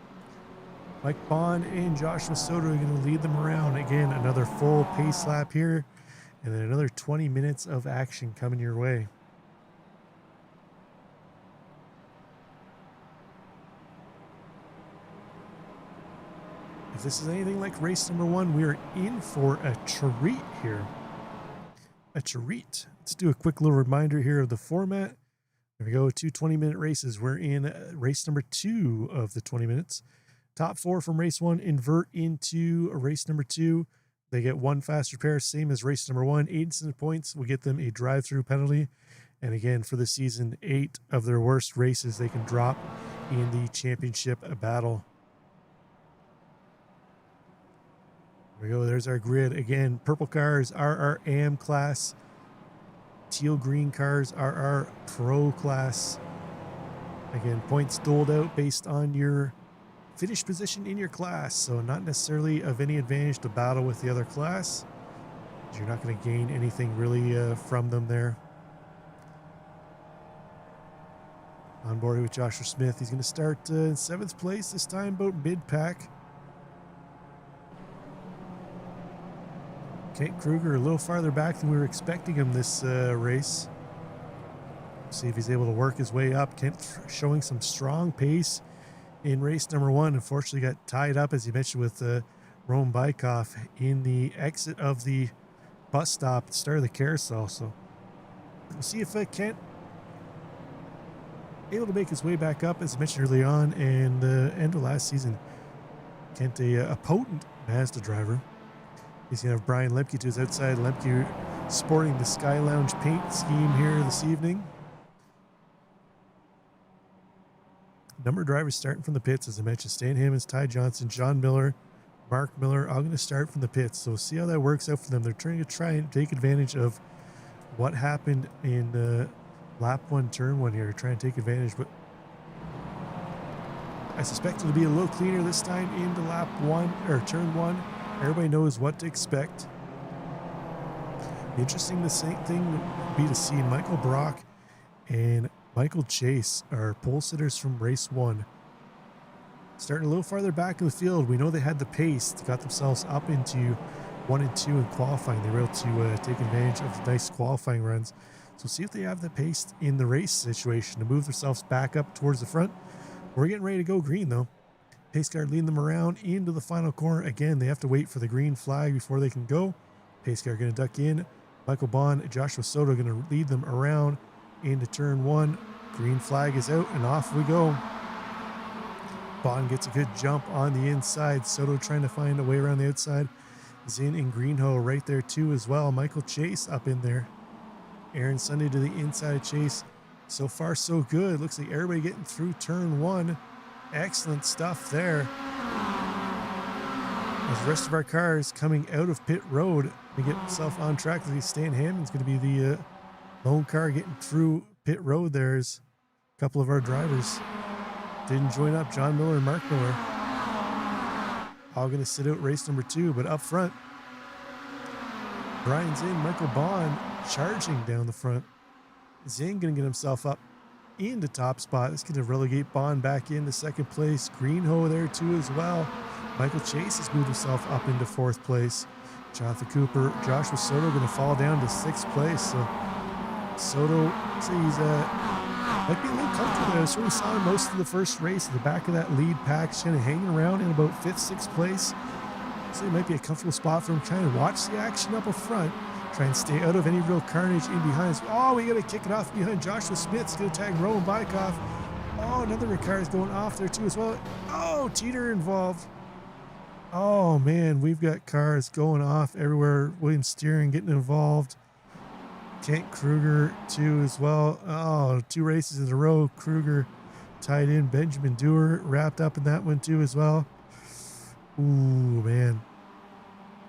Mike Bond and Joshua Soto are going to lead them around. Again, another full pace lap here, and then another 20 minutes of action coming your way. If this is anything like race number 1, we are in for a treat here. A treat. Let's do a quick little reminder here of the format. There we go, 2 20-minute races. We're in race number 2 of the 20 minutes. Top 4 from race 1 invert into race number 2. They get 1 faster pair, same as race number 1. 8 instant points will get them a drive-through penalty. And again, for the season, 8 of their worst races they can drop in the championship battle. There we go. There's our grid. Again, purple cars are our AM class. teal green cars are our pro class. Again, points doled out based on your finish position in your class, so not necessarily of any advantage to battle with the other class. You're not going to gain anything really from them there. On board with Joshua Smith. He's going to start in 7th place this time, about mid-pack. Kent Kruger a little farther back than we were expecting him this race. See if he's able to work his way up. Kent showing some strong pace in race number 1. Unfortunately got tied up, as you mentioned, with Roman Bykov in the exit of the bus stop at the start of the carousel. So we'll see if Kent able to make his way back up, as I mentioned early on, and end of last season. Kent, a potent Mazda driver. He's going to have Brian Lemke to his outside. Lemke sporting the Sky Lounge paint scheme here this evening. Number of drivers starting from the pits, as I mentioned. Stan Hammonds, Ty Johnson, John Miller, Mark Miller, all going to start from the pits. So we'll see how that works out for them. They're trying and take advantage of what happened in lap 1, turn 1 here. Try and take advantage, but I suspect it'll be a little cleaner this time into lap 1 or turn 1. Everybody knows what to expect. The interesting thing would be to see Michael Brock and Michael Chase, our pole sitters from race 1, starting a little farther back in the field. We know they had the pace. They got themselves up into 1 and 2 in qualifying. They were able to take advantage of the nice qualifying runs. So see if they have the pace in the race situation to move themselves back up towards the front. We're getting ready to go green, though. Pace car leading them around into the final corner. Again, they have to wait for the green flag before they can go. Pace car going to duck in. Michael Bond, Joshua Soto going to lead them around into turn 1. Green flag is out, and off we go. Bond gets a good jump on the inside. Soto trying to find a way around the outside. Zinn and Greenho right there too as well. Michael Chase up in there. Aaron Sunday to the inside of Chase. So far so good. Looks like everybody getting through turn 1. Excellent stuff there. As the rest of our cars coming out of pit road to get himself on track. Stan Hammond's going to be the lone car getting through pit road. There's a couple of our drivers didn't join up. John Miller and Mark Miller all going to sit out race number 2, but up front, Brian's in. Michael Bond charging down the front. Zane going to get himself up into top spot. It's going to relegate Bond back into 2nd place. Greenho there too as well. Michael Chase has moved himself up into 4th place. Jonathan Cooper, Joshua Soto going to fall down to 6th place. So Soto, he's might be a little comfortable there. I sort of saw him most of the first race at the back of that lead pack, kind of hanging around in about 5th, 6th place. So it might be a comfortable spot for him, trying to watch the action up front, try and stay out of any real carnage in behind. Oh, we got to kick it off behind Joshua Smith's going to tag Roman Bykov. Oh, another car is going off there too as well. Oh, Teeter involved. Oh man, we've got cars going off everywhere. William Steering getting involved. Kent Kruger too as well. Oh, 2 races in a row. Kruger tied in. Benjamin Dewar wrapped up in that one too as well. Ooh, man.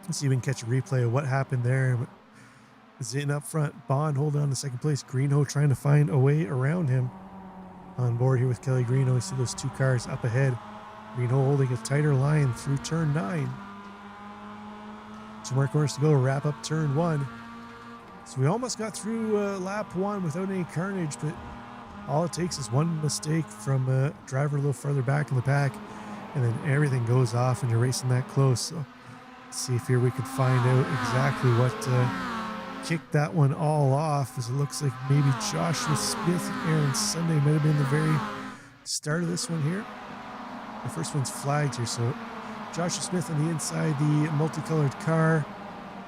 Let's see if we can catch a replay of what happened there. Zinn up front. Bond holding on to 2nd place. Greenho trying to find a way around him. On board here with Kelly Greenho. We see those 2 cars up ahead. Greenho holding a tighter line through turn 9. 2 more corners to go. Wrap up turn 1. So we almost got through lap 1 without any carnage, but all it takes is one mistake from a driver a little further back in the pack, and then everything goes off and you're racing that close. So let's see if here we could find out exactly what kicked that one all off, as it looks like maybe Joshua Smith and Aaron Sunday might have been the very start of this one here. The first one's flagged here, so Joshua Smith on the inside, the multicolored car.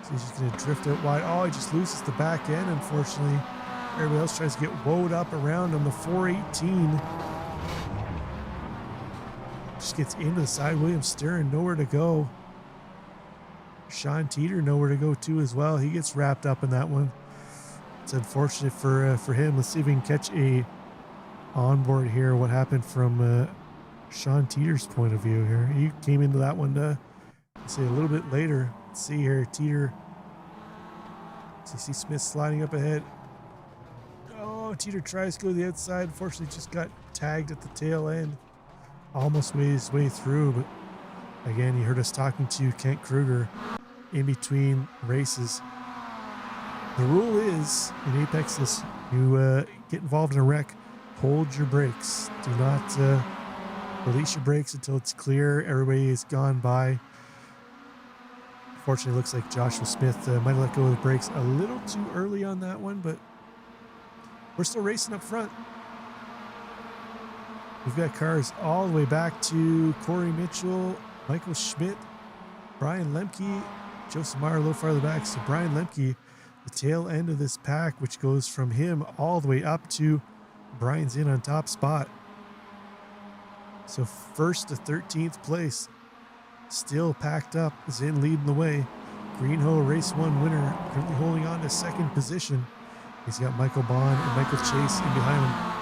So he's just going to drift out wide. Oh, he just loses the back end, unfortunately. Everybody else tries to get woed up around him. The 418 just gets into the side. William Steering nowhere to go. Sean Teeter nowhere to go too as well. He gets wrapped up in that one. It's unfortunate for him. Let's see if we can catch a onboard here. What happened from Sean Teeter's point of view here. He came into that one say a little bit later. Let's see here, Teeter. So you see Smith sliding up ahead. Teeter tries to go to the outside. Unfortunately, just got tagged at the tail end. Almost made his way through, but again, you heard us talking to Kent Kruger in between races. The rule is, in Apex, this you get involved in a wreck, hold your brakes. Do not release your brakes until it's clear everybody is gone by. Fortunately, it looks like Joshua Smith might have let go of the brakes a little too early on that one, but we're still racing up front. We've got cars all the way back to Corey Mitchell, Michael Schmidt, Brian Lemke, Joseph Meyer a little farther back. So Brian Lemke, the tail end of this pack, which goes from him all the way up to Brian's in on top spot. So first to 13th place, still packed up. Zinn leading the way. Greenhoe, race 1 winner, currently holding on to second position. He's got Michael Bond and Michael Chase in behind him.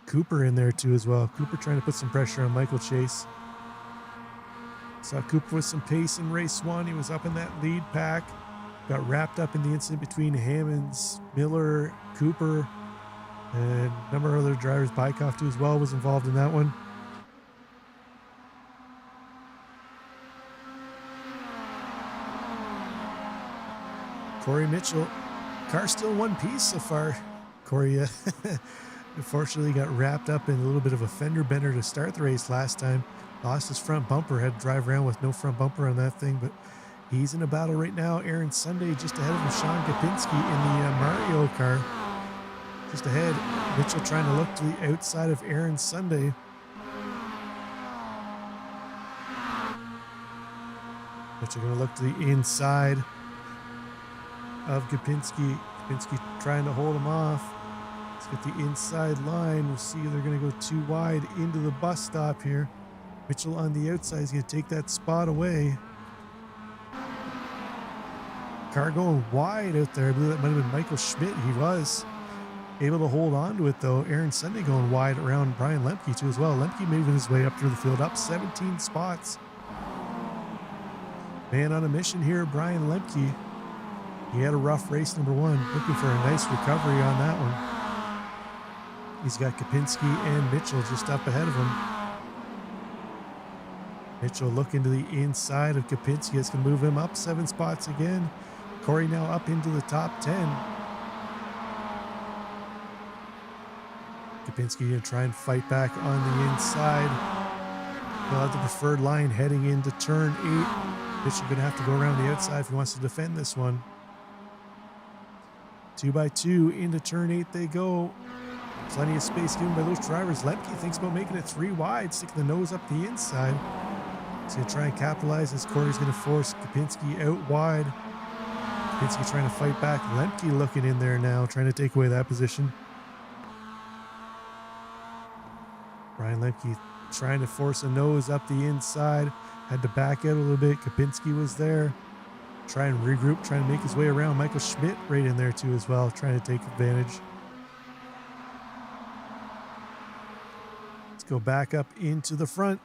Cooper in there too as well. Cooper trying to put some pressure on Michael Chase. Saw Cooper with some pace in race 1. He was up in that lead pack. Got wrapped up in the incident between Hammonds, Miller, Cooper, and a number of other drivers. Bykoff too as well was involved in that one. Corey Mitchell, car still one piece so far. Corey unfortunately got wrapped up in a little bit of a fender bender to start the race last time. Lost his front bumper, had to drive around with no front bumper on that thing, but he's in a battle right now. Aaron Sunday just ahead of him, Sean Gapinski in the Mario car. Just ahead, Mitchell trying to look to the outside of Aaron Sunday. Mitchell going to look to the inside of Gapinski. Gapinski trying to hold him off. Let's get the inside line. We'll see they're going to go too wide into the bus stop here. Mitchell on the outside is going to take that spot away. Car going wide out there. I believe that might have been Michael Schmidt. He was able to hold on to it though. Aaron Sunday going wide around Brian Lemke too as well. Lemke moving his way up through the field, up 17 spots. Man on a mission here, Brian Lemke. He had a rough race number 1. Looking for a nice recovery on that one. He's got Kapinski and Mitchell just up ahead of him. Mitchell looking to the inside of Kapinski. It's going to move him up 7 spots again. Corey now up into the top 10. Kapinski going to try and fight back on the inside. He'll have the preferred line heading into turn 8. Mitchell going to have to go around the outside if he wants to defend this one. 2 by 2 into turn 8 they go. Plenty of space given by those drivers. Lemke thinks about making it 3 wide, sticking the nose up the inside. He's going to try and capitalize as Corey's going to force Kapinski out wide. Kapinski trying to fight back. Lemke looking in there now, trying to take away that position. Brian Lemke trying to force a nose up the inside. Had to back out a little bit. Kapinski was there. Try and regroup, trying to make his way around. Michael Schmidt right in there too as well, trying to take advantage. Let's go back up into the front.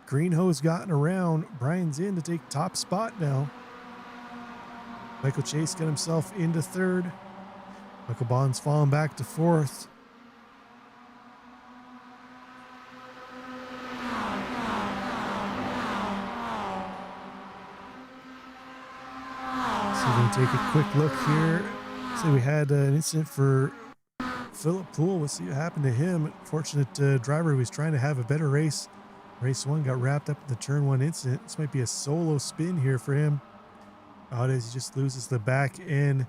Greenhoe's gotten around. Brian's in to take top spot now. Michael Chase got himself into 3rd. Michael Bond's falling back to 4th. So we're going to take a quick look here. So we had an incident for Philip Poole. We'll see what happened to him. Fortunate driver who was trying to have a better race. Race 1 got wrapped up in the turn 1 incident. This might be a solo spin here for him. Oh, it is. He just loses the back end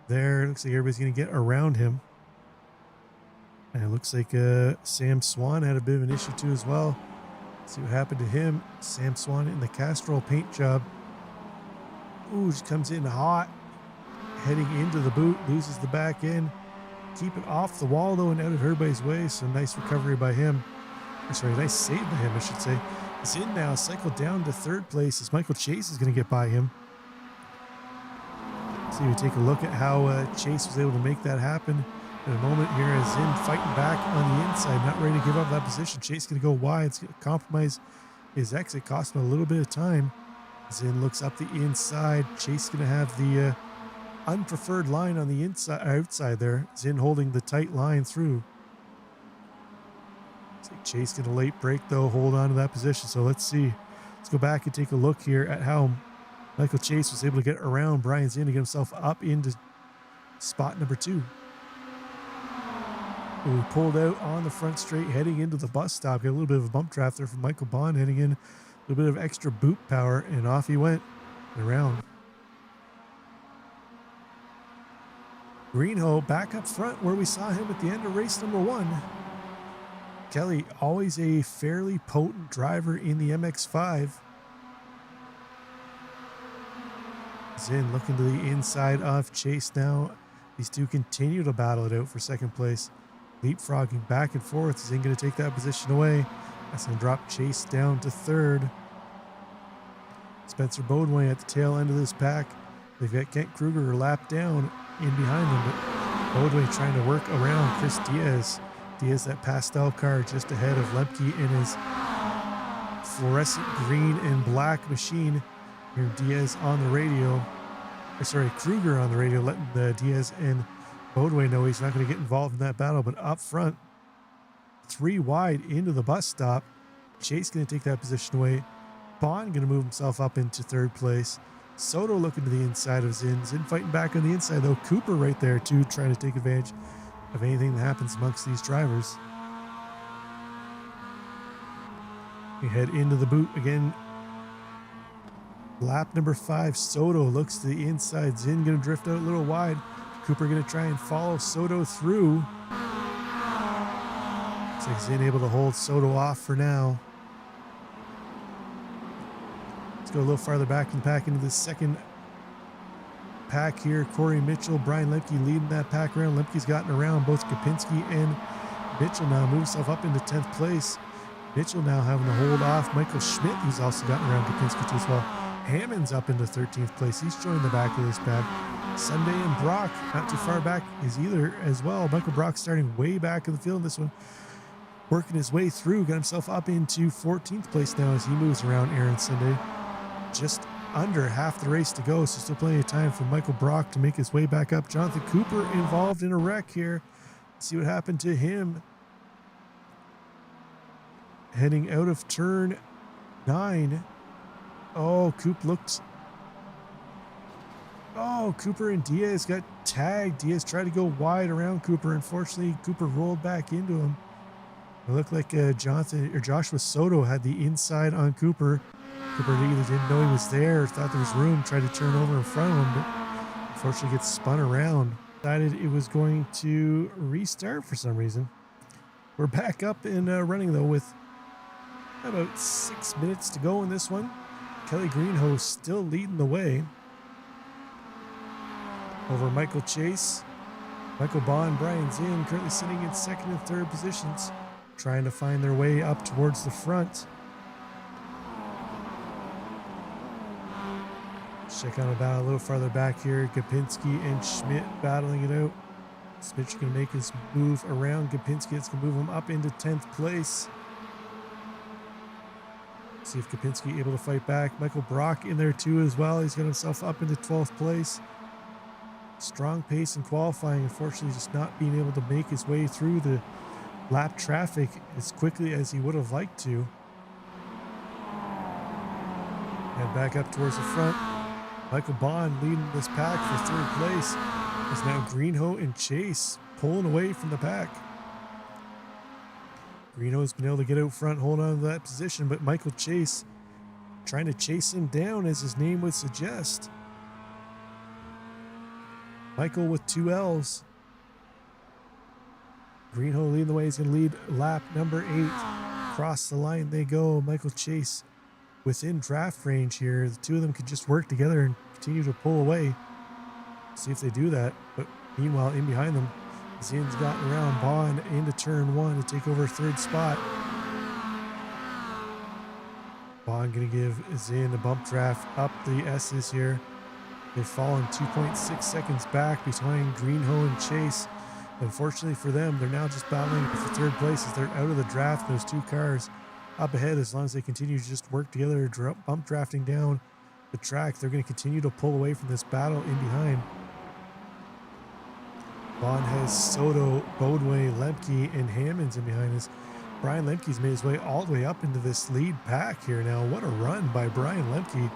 there. Looks like everybody's going to get around him. And it looks like Sam Swan had a bit of an issue too as well. Let's see what happened to him. Sam Swan in the Castrol paint job. Ooh, just comes in hot. Heading into the boot. Loses the back end. Keep it off the wall though and out of everybody's way. So nice recovery by him. Sorry, nice save by him, I should say. He's in now, cycled down to 3rd place as Michael Chase is going to get by him. So we take a look at how Chase was able to make that happen. In a moment here as Zinn fighting back on the inside, not ready to give up that position. Chase going to go wide. It's going to compromise his exit, cost him a little bit of time. Zinn looks up the inside. Chase going to have the unpreferred line on the outside there. Zinn holding the tight line through. Looks like Chase get a late break though, hold on to that position. So let's see. Let's go back and take a look here at how Michael Chase was able to get around Brian Zinn to get himself up into spot number 2. And we pulled out on the front straight heading into the bus stop. Got a little bit of a bump draft there from Michael Bond heading in. A little bit of extra boot power, and off he went and around. Greenhoe back up front where we saw him at the end of race number 1. Kelly, always a fairly potent driver in the MX-5. Zinn looking to the inside of Chase now. These two continue to battle it out for second place. Leapfrogging back and forth. Zinn going to take that position away. That's going to drop Chase down to 3rd. Spencer Bodway at the tail end of this pack. They've got Kent Kruger lapped down in behind them, but Bodway trying to work around Chris Diaz. Diaz, that pastel car just ahead of Lemke in his fluorescent green and black machine. Here Diaz on the radio, Kruger on the radio, letting the Diaz and Bodway know he's not going to get involved in that battle. But up front, 3 wide into the bus stop. Chase going to take that position away. Bond going to move himself up into 3rd place. Soto looking to the inside of Zinn. Zinn fighting back on the inside though. Cooper right there too, trying to take advantage of anything that happens amongst these drivers. We head into the boot again. Lap number 5, Soto looks to the inside. Zinn going to drift out a little wide. Cooper going to try and follow Soto through. Looks like Zinn able to hold Soto off for now. Let's go a little farther back in the pack into the second pack here. Corey Mitchell, Brian Lemke leading that pack around. Lemke's gotten around both Kapinski and Mitchell now. Moves himself up into 10th place. Mitchell now having to hold off Michael Schmidt, who's also gotten around Kapinski too as well. Hammond's up into 13th place. He's joined the back of this pack. Sunday and Brock, not too far back is either as well. Michael Brock starting way back in the field in this one. Working his way through, got himself up into 14th place now as he moves around Aaron Sunday. Just under half the race to go, so still plenty of time for Michael Brock to make his way back up. Jonathan Cooper involved in a wreck here. Let's see what happened to him. Heading out of turn 9. Oh, Cooper and Diaz got tagged. Diaz tried to go wide around Cooper. Unfortunately, Cooper rolled back into him. It looked like Joshua Soto had the inside on Cooper. Cooper either didn't know he was there or thought there was room, tried to turn over in front of him, but unfortunately gets spun around. Decided it was going to restart for some reason. We're back up and running though with about 6 minutes to go in this one. Kelly Greenhoe still leading the way over Michael Chase. Michael Bond, Brian Zinn currently sitting in 2nd and 3rd positions, trying to find their way up towards the front. Check out a battle a little farther back here. Gapinski and Schmidt battling it out. Schmidt's going to make his move around Gapinski. It's going to move him up into 10th place. See if Gapinski able to fight back. Michael Brock in there too as well. He's got himself up into 12th place. Strong pace in qualifying. Unfortunately, just not being able to make his way through the lap traffic as quickly as he would have liked to. Head back up towards the front. Michael Bond leading this pack for 3rd place. Is now Greenhoe and Chase pulling away from the pack. Greenhoe's been able to get out front, hold on to that position, but Michael Chase trying to chase him down as his name would suggest. Michael with 2 L's. Greenhoe leading the way. He's going to lead lap number 8. Across the line they go. Michael Chase within draft range here. The two of them could just work together and continue to pull away. See if they do that. But meanwhile, in behind them, Zinn's gotten around Bond into turn 1 to take over 3rd spot. Bond going to give Zinn a bump draft up the S's here. They've fallen 2.6 seconds back behind Greenhoe and Chase. Unfortunately for them, they're now just battling for 3rd place as they're out of the draft. Those 2 cars up ahead, as long as they continue to just work together, bump drafting down the track, they're going to continue to pull away from this battle in behind. Bond has Soto, Bodway, Lemke, and Hammonds in behind us. Brian Lemke's made his way all the way up into this lead pack here now. What a run by Brian Lemke.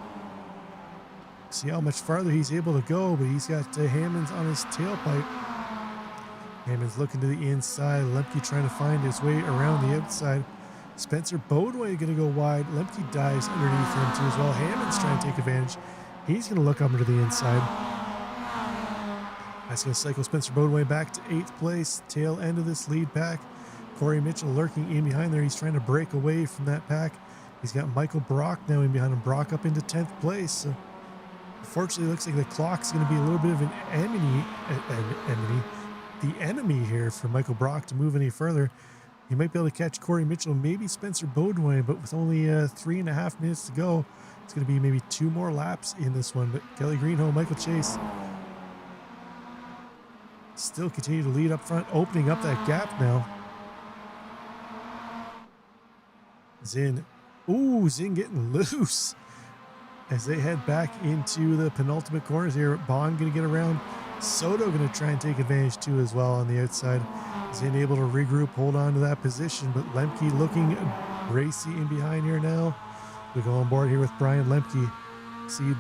See how much farther he's able to go, but he's got Hammonds on his tailpipe. Hammonds looking to the inside. Lemke trying to find his way around the outside. Spencer Bodway going to go wide. Lemke dives underneath him too as well. Hammonds trying to take advantage. He's going to look up into the inside. That's going to cycle Spencer Bodway back to 8th place. Tail end of this lead pack. Corey Mitchell lurking in behind there. He's trying to break away from that pack. He's got Michael Brock now in behind him. Brock up into 10th place. So unfortunately, it looks like the clock's going to be a little bit of an enemy here for Michael Brock to move any further. He might be able to catch Corey Mitchell, maybe Spencer Bodway, but with only 3.5 minutes to go, it's going to be maybe 2 more laps in this one. But Kelly Greenhow, Michael Chase still continue to lead up front, opening up that gap now. Zin. Ooh, Zin getting loose as they head back into the penultimate corners here. Bond going to get around. Soto going to try and take advantage too as well on the outside. Zin able to regroup, hold on to that position, but Lemke looking racy in behind here now. We go on board here with Brian Lemke. See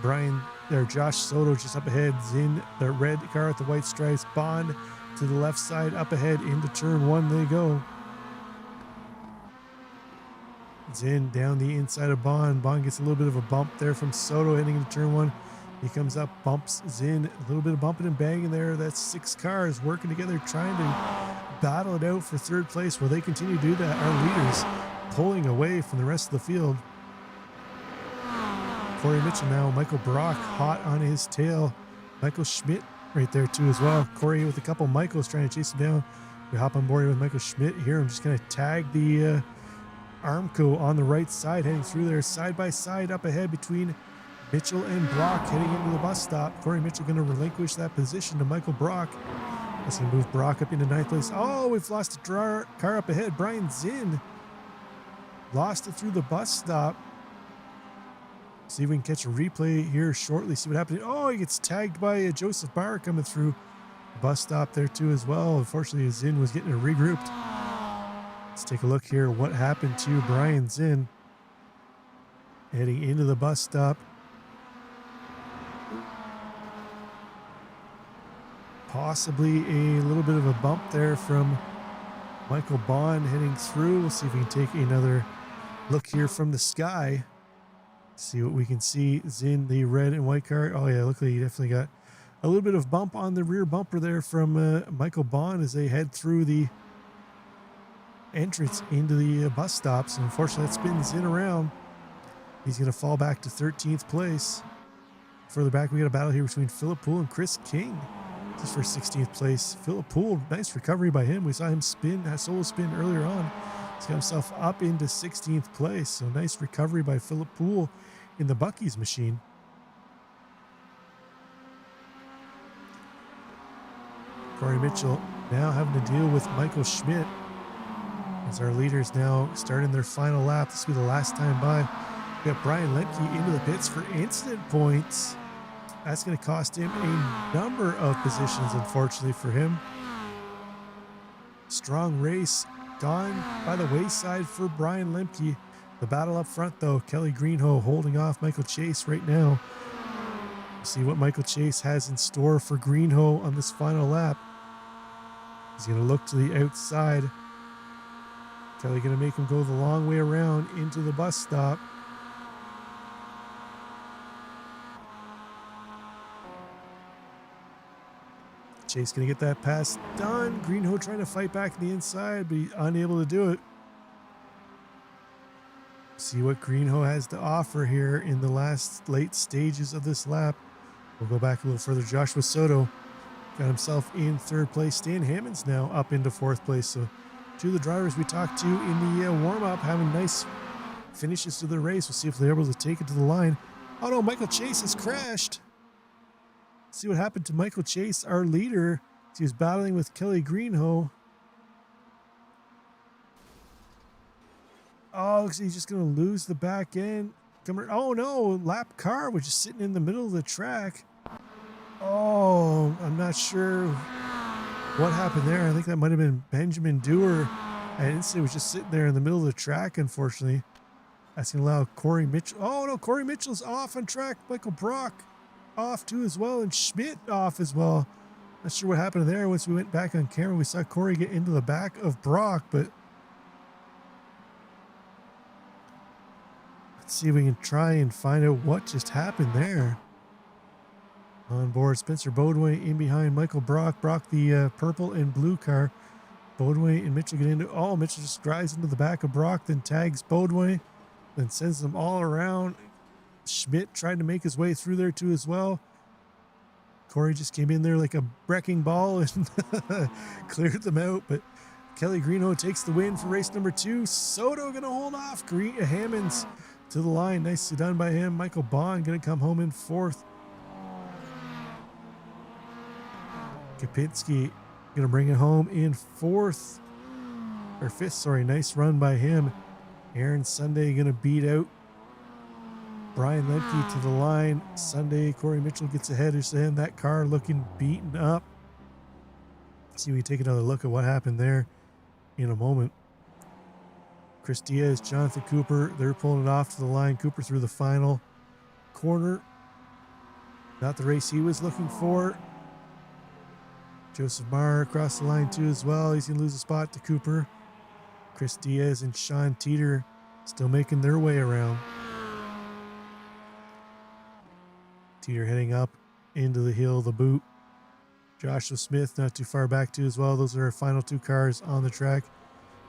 Josh Soto just up ahead. Zin, the red car with the white stripes. Bond to the left side, up ahead into turn 1 they go. Zin down the inside of Bond. Bond gets a little bit of a bump there from Soto heading into turn 1. He comes up, bumps Zin, a little bit of bumping and banging there. That's 6 cars working together, trying to battle it out for 3rd place. While they continue to do that, our leaders pulling away from the rest of the field. Corey Mitchell now, Michael Brock hot on his tail. Michael Schmidt right there too as well. Corey with a couple Michaels trying to chase him down. We hop on board with Michael Schmidt here. I'm just going to tag the Armco on the right side, heading through there side by side up ahead between Mitchell and Brock heading into the bus stop. Corey Mitchell going to relinquish that position to Michael Brock. That's going to move Brock up into 9th place. Oh, we've lost a car up ahead. Brian Zinn lost it through the bus stop. See if we can catch a replay here shortly. See what happened. Oh, he gets tagged by Joseph Barr coming through the bus stop there too as well. Unfortunately, Zinn was getting regrouped. Let's take a look here what happened to Brian Zinn heading into the bus stop. Possibly a little bit of a bump there from Michael Bond heading through. We'll see if we can take another look here from the sky. See what we can see. Zinn, the red and white car. Oh yeah, look like he definitely got a little bit of bump on the rear bumper there from Michael Bond as they head through the entrance into the bus stops. And unfortunately, that spins Zinn around. He's going to fall back to 13th place. Further back, we got a battle here between Philip Poole and Chris King. This is for 16th place. Philip Poole, nice recovery by him. We saw him spin, a solo spin earlier on. He's got himself up into 16th place. So nice recovery by Philip Poole in the Buc-ee's machine. Corey Mitchell now having to deal with Michael Schmidt as our leaders now starting their final lap. This will be the last time by. We got Brian Lemke into the pits for incident points. That's going to cost him a number of positions, unfortunately for him. Strong race gone by the wayside for Brian Lemke. The battle up front, though, Kelly Greenhow holding off Michael Chase right now. We'll see what Michael Chase has in store for Greenhow on this final lap. He's going to look to the outside. Kelly going to make him go the long way around into the bus stop. Chase going to get that pass done. Greenhow trying to fight back in the inside, but he's unable to do it. See what Greenhow has to offer here in the late stages of this lap. We'll go back a little further. Joshua Soto got himself in 3rd place. Stan Hammond's now up into 4th place. So two of the drivers we talked to in the warm-up having nice finishes to the race. We'll see if they're able to take it to the line. Oh no, Michael Chase has crashed. See what happened to Michael Chase, our leader. He was battling with Kelly Greenhow. Oh, looks like he's just going to lose the back end. Oh no, lap car was just sitting in the middle of the track. Oh, I'm not sure what happened there. I think that might have been Benjamin Dewar. And Instant was just sitting there in the middle of the track, unfortunately. That's going to allow Corey Mitchell. Oh, no, Corey Mitchell's off on track. Michael Brock off too as well, and Schmidt off as well. Not sure what happened there. Once we went back on camera, we saw Corey get into the back of Brock, but let's see if we can try and find out what just happened there. On board, Spencer Bodway in behind Michael Brock. Brock, the purple and blue car. Bodway and Mitchell get into. Oh, Mitchell just drives into the back of Brock, then tags Bodway, then sends them all around. Schmidt tried to make his way through there too as well. Corey just came in there like a wrecking ball and cleared them out. But Kelly Greenhoe takes the win for race number 2. Soto going to hold off. Hammonds to the line. Nicely done by him. Michael Bond going to come home in 4th. Kapinski going to bring it home in 4th. Or 5th, sorry. Nice run by him. Aaron Sunday going to beat out Brian Lemke to the line. Sunday, Corey Mitchell gets ahead of him. That car looking beaten up. Let's see if we take another look at what happened there in a moment. Chris Diaz, Jonathan Cooper, they're pulling it off to the line. Cooper through the final corner. Not the race he was looking for. Joseph Marr across the line too as well. He's going to lose a spot to Cooper. Chris Diaz and Sean Teeter still making their way around. Teeter heading up into the hill, the boot. Joshua Smith not too far back too as well. Those are our final 2 cars on the track.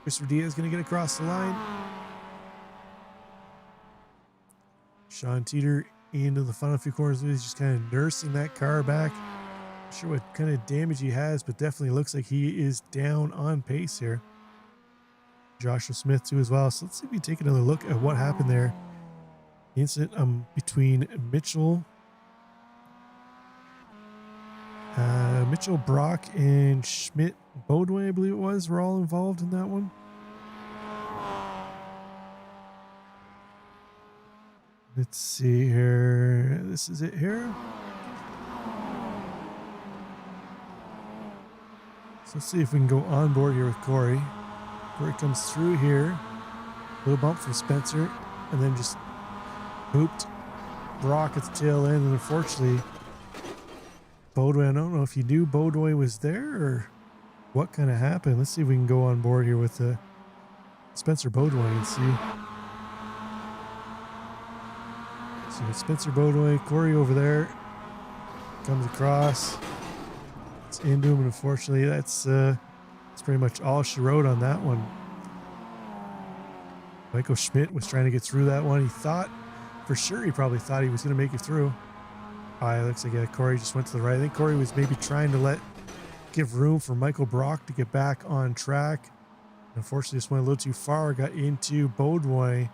Christopher Diaz going to get across the line. Sean Teeter into the final few corners. He's just kind of nursing that car back. Not sure what kind of damage he has, but definitely looks like he is down on pace here. Joshua Smith too as well. So let's see if we take another look at what happened there. Incident between Mitchell, Brock, and Schmidt, Bodway, I believe it was, were all involved in that one. Let's see here. This is it here. So let's see if we can go on board here with Corey. Corey comes through here. Little bump from Spencer, and then just booped Brock at the tail end. And unfortunately, Bodway, I don't know if you knew Bodway was there or what kind of happened. Let's see if we can go on board here with Spencer Bodway and see. So Spencer Bodway, Corey over there, comes across. It's into him, and unfortunately, that's pretty much all she wrote on that one. Michael Schmidt was trying to get through that one. He thought, for sure, he probably thought he was going to make it through. It looks like Corey just went to the right. I think Corey was maybe trying to give room for Michael Brock to get back on track. Unfortunately, just went a little too far. Got into Bodway,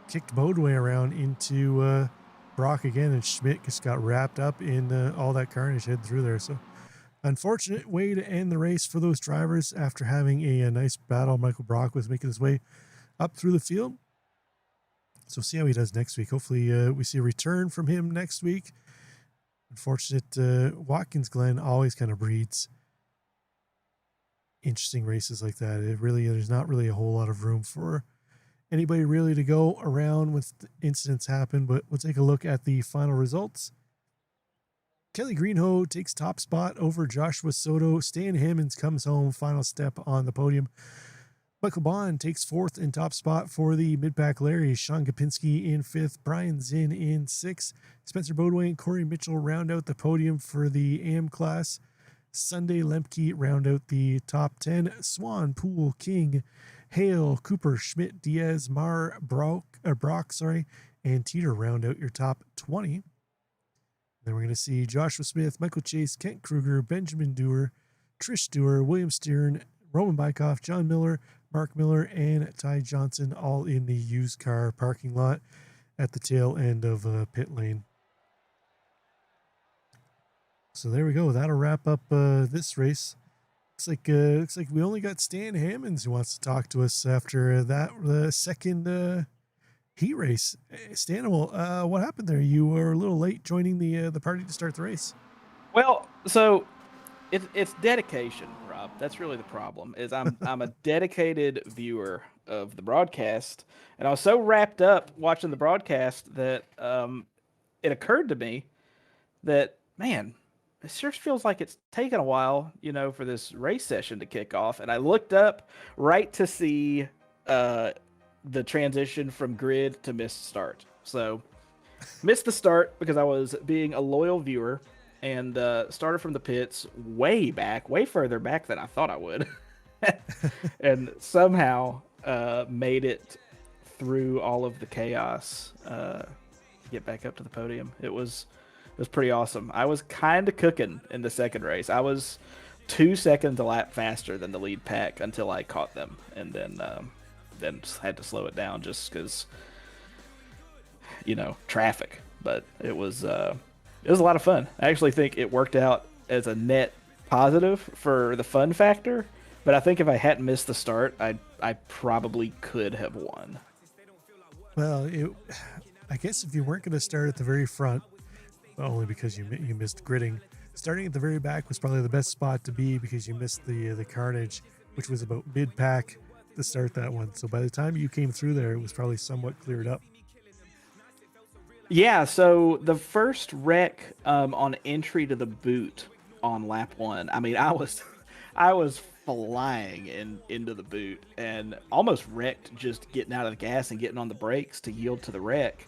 kicked Bodway around into Brock again, and Schmidt just got wrapped up in all that carnage heading through there. So, unfortunate way to end the race for those drivers after having a nice battle. Michael Brock was making his way up through the field. So, see how he does next week. Hopefully, we see a return from him next week. Unfortunate, Watkins Glen always kind of breeds interesting races like that. There's not really a whole lot of room for anybody really to go around when incidents happen, but we'll take a look at the final results. Kelly Greenhoe takes top spot over Joshua Soto. Stan Hammonds comes home, final step on the podium. Michael Bond takes 4th and top spot for the mid-pack Larry. Sean Kapinski in 5th. Brian Zinn in 6th. Spencer Bodway and Corey Mitchell round out the podium for the AM class. Sunday Lemke round out the top 10. Swan, Poole, King, Hale, Cooper, Schmidt, Diaz, Marr, Brock, and Teeter round out your top 20. Then we're going to see Joshua Smith, Michael Chase, Kent Kruger, Benjamin Dewar, Trish Dewar, William Steern, Roman Bykoff, John Miller, Mark Miller, and Ty Johnson all in the used car parking lot at the tail end of pit lane. So there we go. That'll wrap up this race. Looks like we only got Stan Hammonds who wants to talk to us after that second heat race. Stanimal, what happened there? You were a little late joining the party to start the race. Well, so it's dedication, Rob. job. That's really the problem. Is I'm a dedicated viewer of the broadcast, and I was so wrapped up watching the broadcast that it occurred to me that, man, it sure feels like it's taken a while, for this race session to kick off. And I looked up right to see the transition from grid to missed start. So missed the start because I was being a loyal viewer and started from the pits way further back than I thought I would. And somehow made it through all of the chaos to get back up to the podium. It was pretty awesome. I was kind of cooking in the second race. I was 2 seconds a lap faster than the lead pack until I caught them, and then just had to slow it down just because, traffic. But it was a lot of fun. I actually think it worked out as a net positive for the fun factor. But I think if I hadn't missed the start, I probably could have won. Well, I guess if you weren't going to start at the very front, only because you missed gridding, starting at the very back was probably the best spot to be because you missed the carnage, which was about mid-pack to start that one. So by the time you came through there, it was probably somewhat cleared up. Yeah, so the first wreck on entry to the boot on lap 1, I mean, I was flying into the boot and almost wrecked just getting out of the gas and getting on the brakes to yield to the wreck.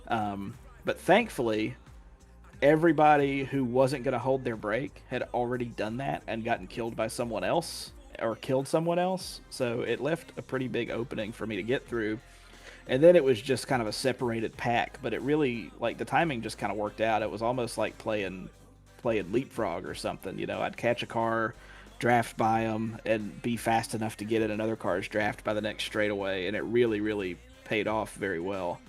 But thankfully, everybody who wasn't going to hold their brake had already done that and gotten killed by someone else or killed someone else. So it left a pretty big opening for me to get through. And then it was just kind of a separated pack, but it really, like, the timing just kind of worked out. It was almost like playing leapfrog or something. I'd catch a car, draft by them, and be fast enough to get in another car's draft by the next straightaway. And it really, really paid off very well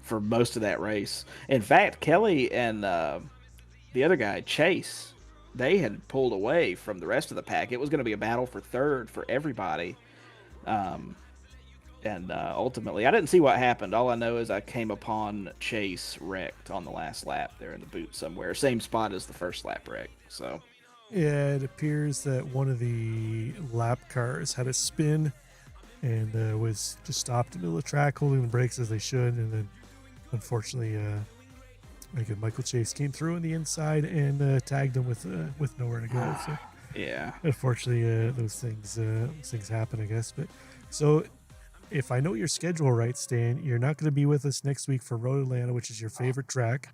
for most of that race. In fact, Kelly and the other guy, Chase, they had pulled away from the rest of the pack. It was going to be a battle for third for everybody. And ultimately, I didn't see what happened. All I know is I came upon Chase wrecked on the last lap there in the boot somewhere. Same spot as the first lap wreck. So, yeah, it appears that one of the lap cars had a spin and was just stopped in the middle of the track, holding the brakes as they should. And then, unfortunately, Michael Chase came through on the inside and tagged him with nowhere to go. So, yeah, unfortunately, those things happen, I guess. But so, if I know your schedule right, Stan, you're not going to be with us next week for Road Atlanta, which is your favorite track.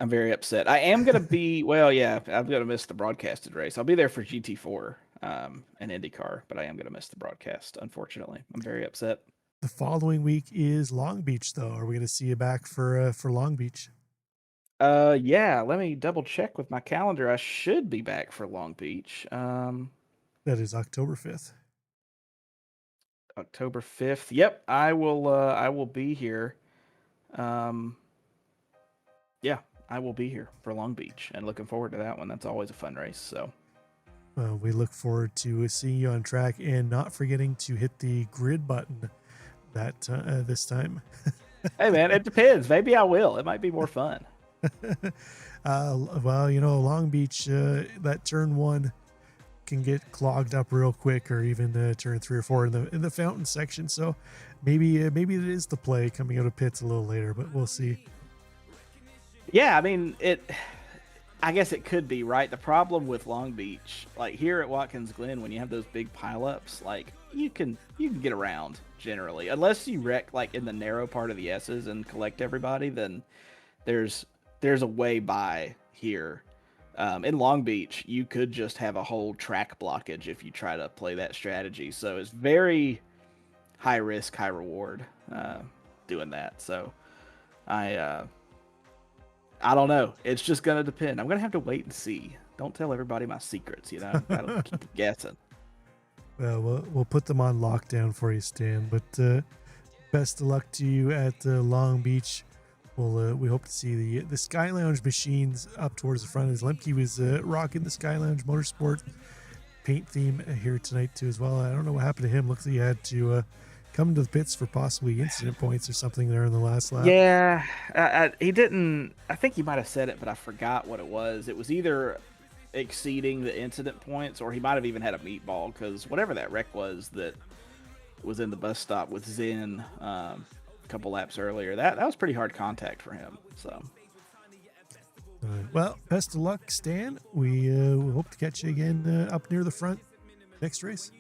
I'm very upset. I am going to be, well, yeah, I'm going to miss the broadcasted race. I'll be there for GT4 and IndyCar, but I am going to miss the broadcast, unfortunately. I'm very upset. The following week is Long Beach, though. Are we going to see you back for Long Beach? Yeah, let me double check with my calendar. I should be back for Long Beach. That is October 5th. October 5th. Yep, I will be here. Yeah, I will be here for Long Beach and looking forward to that one. That's always a fun race. So we look forward to seeing you on track and not forgetting to hit the grid button this time. Hey man, it depends. Maybe I will. It might be more fun. Well, Long Beach, that turn 1 can get clogged up real quick, or even turn 3 or 4 in the fountain section. So maybe it is the play coming out of pits a little later, but we'll see. Yeah, I mean I guess it could be, right? The problem with Long Beach, like here at Watkins Glen, when you have those big pileups, like you can get around generally, unless you wreck like in the narrow part of the S's and collect everybody. Then there's a way by here. In Long Beach, you could just have a whole track blockage if you try to play that strategy. So it's very high risk, high reward doing that. So I don't know. It's just going to depend. I'm going to have to wait and see. Don't tell everybody my secrets, Gotta keep you guessing. Well, we'll put them on lockdown for you, Stan. But best of luck to you at Long Beach. We hope to see the Sky Lounge machines up towards the front, as Lemke was rocking the Sky Lounge Motorsport paint theme here tonight too as well. I don't know what happened to him. Looks like he had to come to the pits for possibly incident points or something there in the last lap. Yeah, he didn't. I think he might have said it, but I forgot what it was. It was either exceeding the incident points, or he might have even had a meatball, because whatever that wreck was that was in the bus stop with Zen a couple laps earlier, that was pretty hard contact for him. So. Well, best of luck, Stan. We hope to catch you again up near the front next race.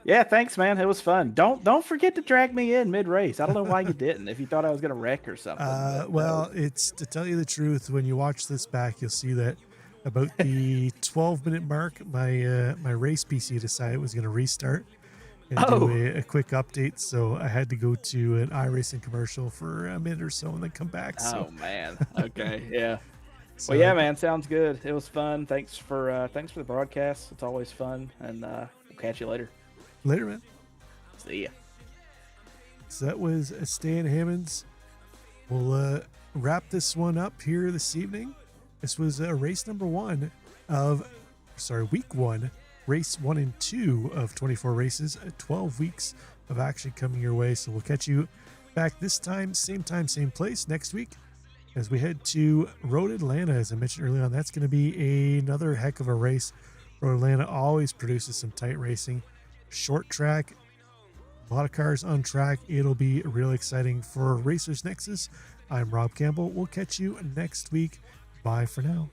Yeah, thanks, man. It was fun. Don't forget to drag me in mid-race. I don't know why you didn't. If you thought I was going to wreck or something. Well, it's to tell you the truth. When you watch this back, you'll see that about the 12-minute mark, my race PC decided it was going to restart and do a quick update. So I had to go to an iRacing commercial for a minute or so and then come back. Oh man. Okay. Yeah. So, well, yeah, man. Sounds good. It was fun. Thanks for the broadcast. It's always fun, and we'll catch you later. Later, man. See ya. So that was Stan Hammonds. We'll wrap this one up here this evening. This was race number week 1, race 1 and 2 of 24 races, 12 weeks of action coming your way. So we'll catch you back this time, same place next week as we head to Road Atlanta. As I mentioned earlier on, that's going to be another heck of a race. Road Atlanta always produces some tight racing. Short track, a lot of cars on track. It'll be real exciting for Racers Nexus. I'm Rob Campbell. We'll catch you next week. Bye for now.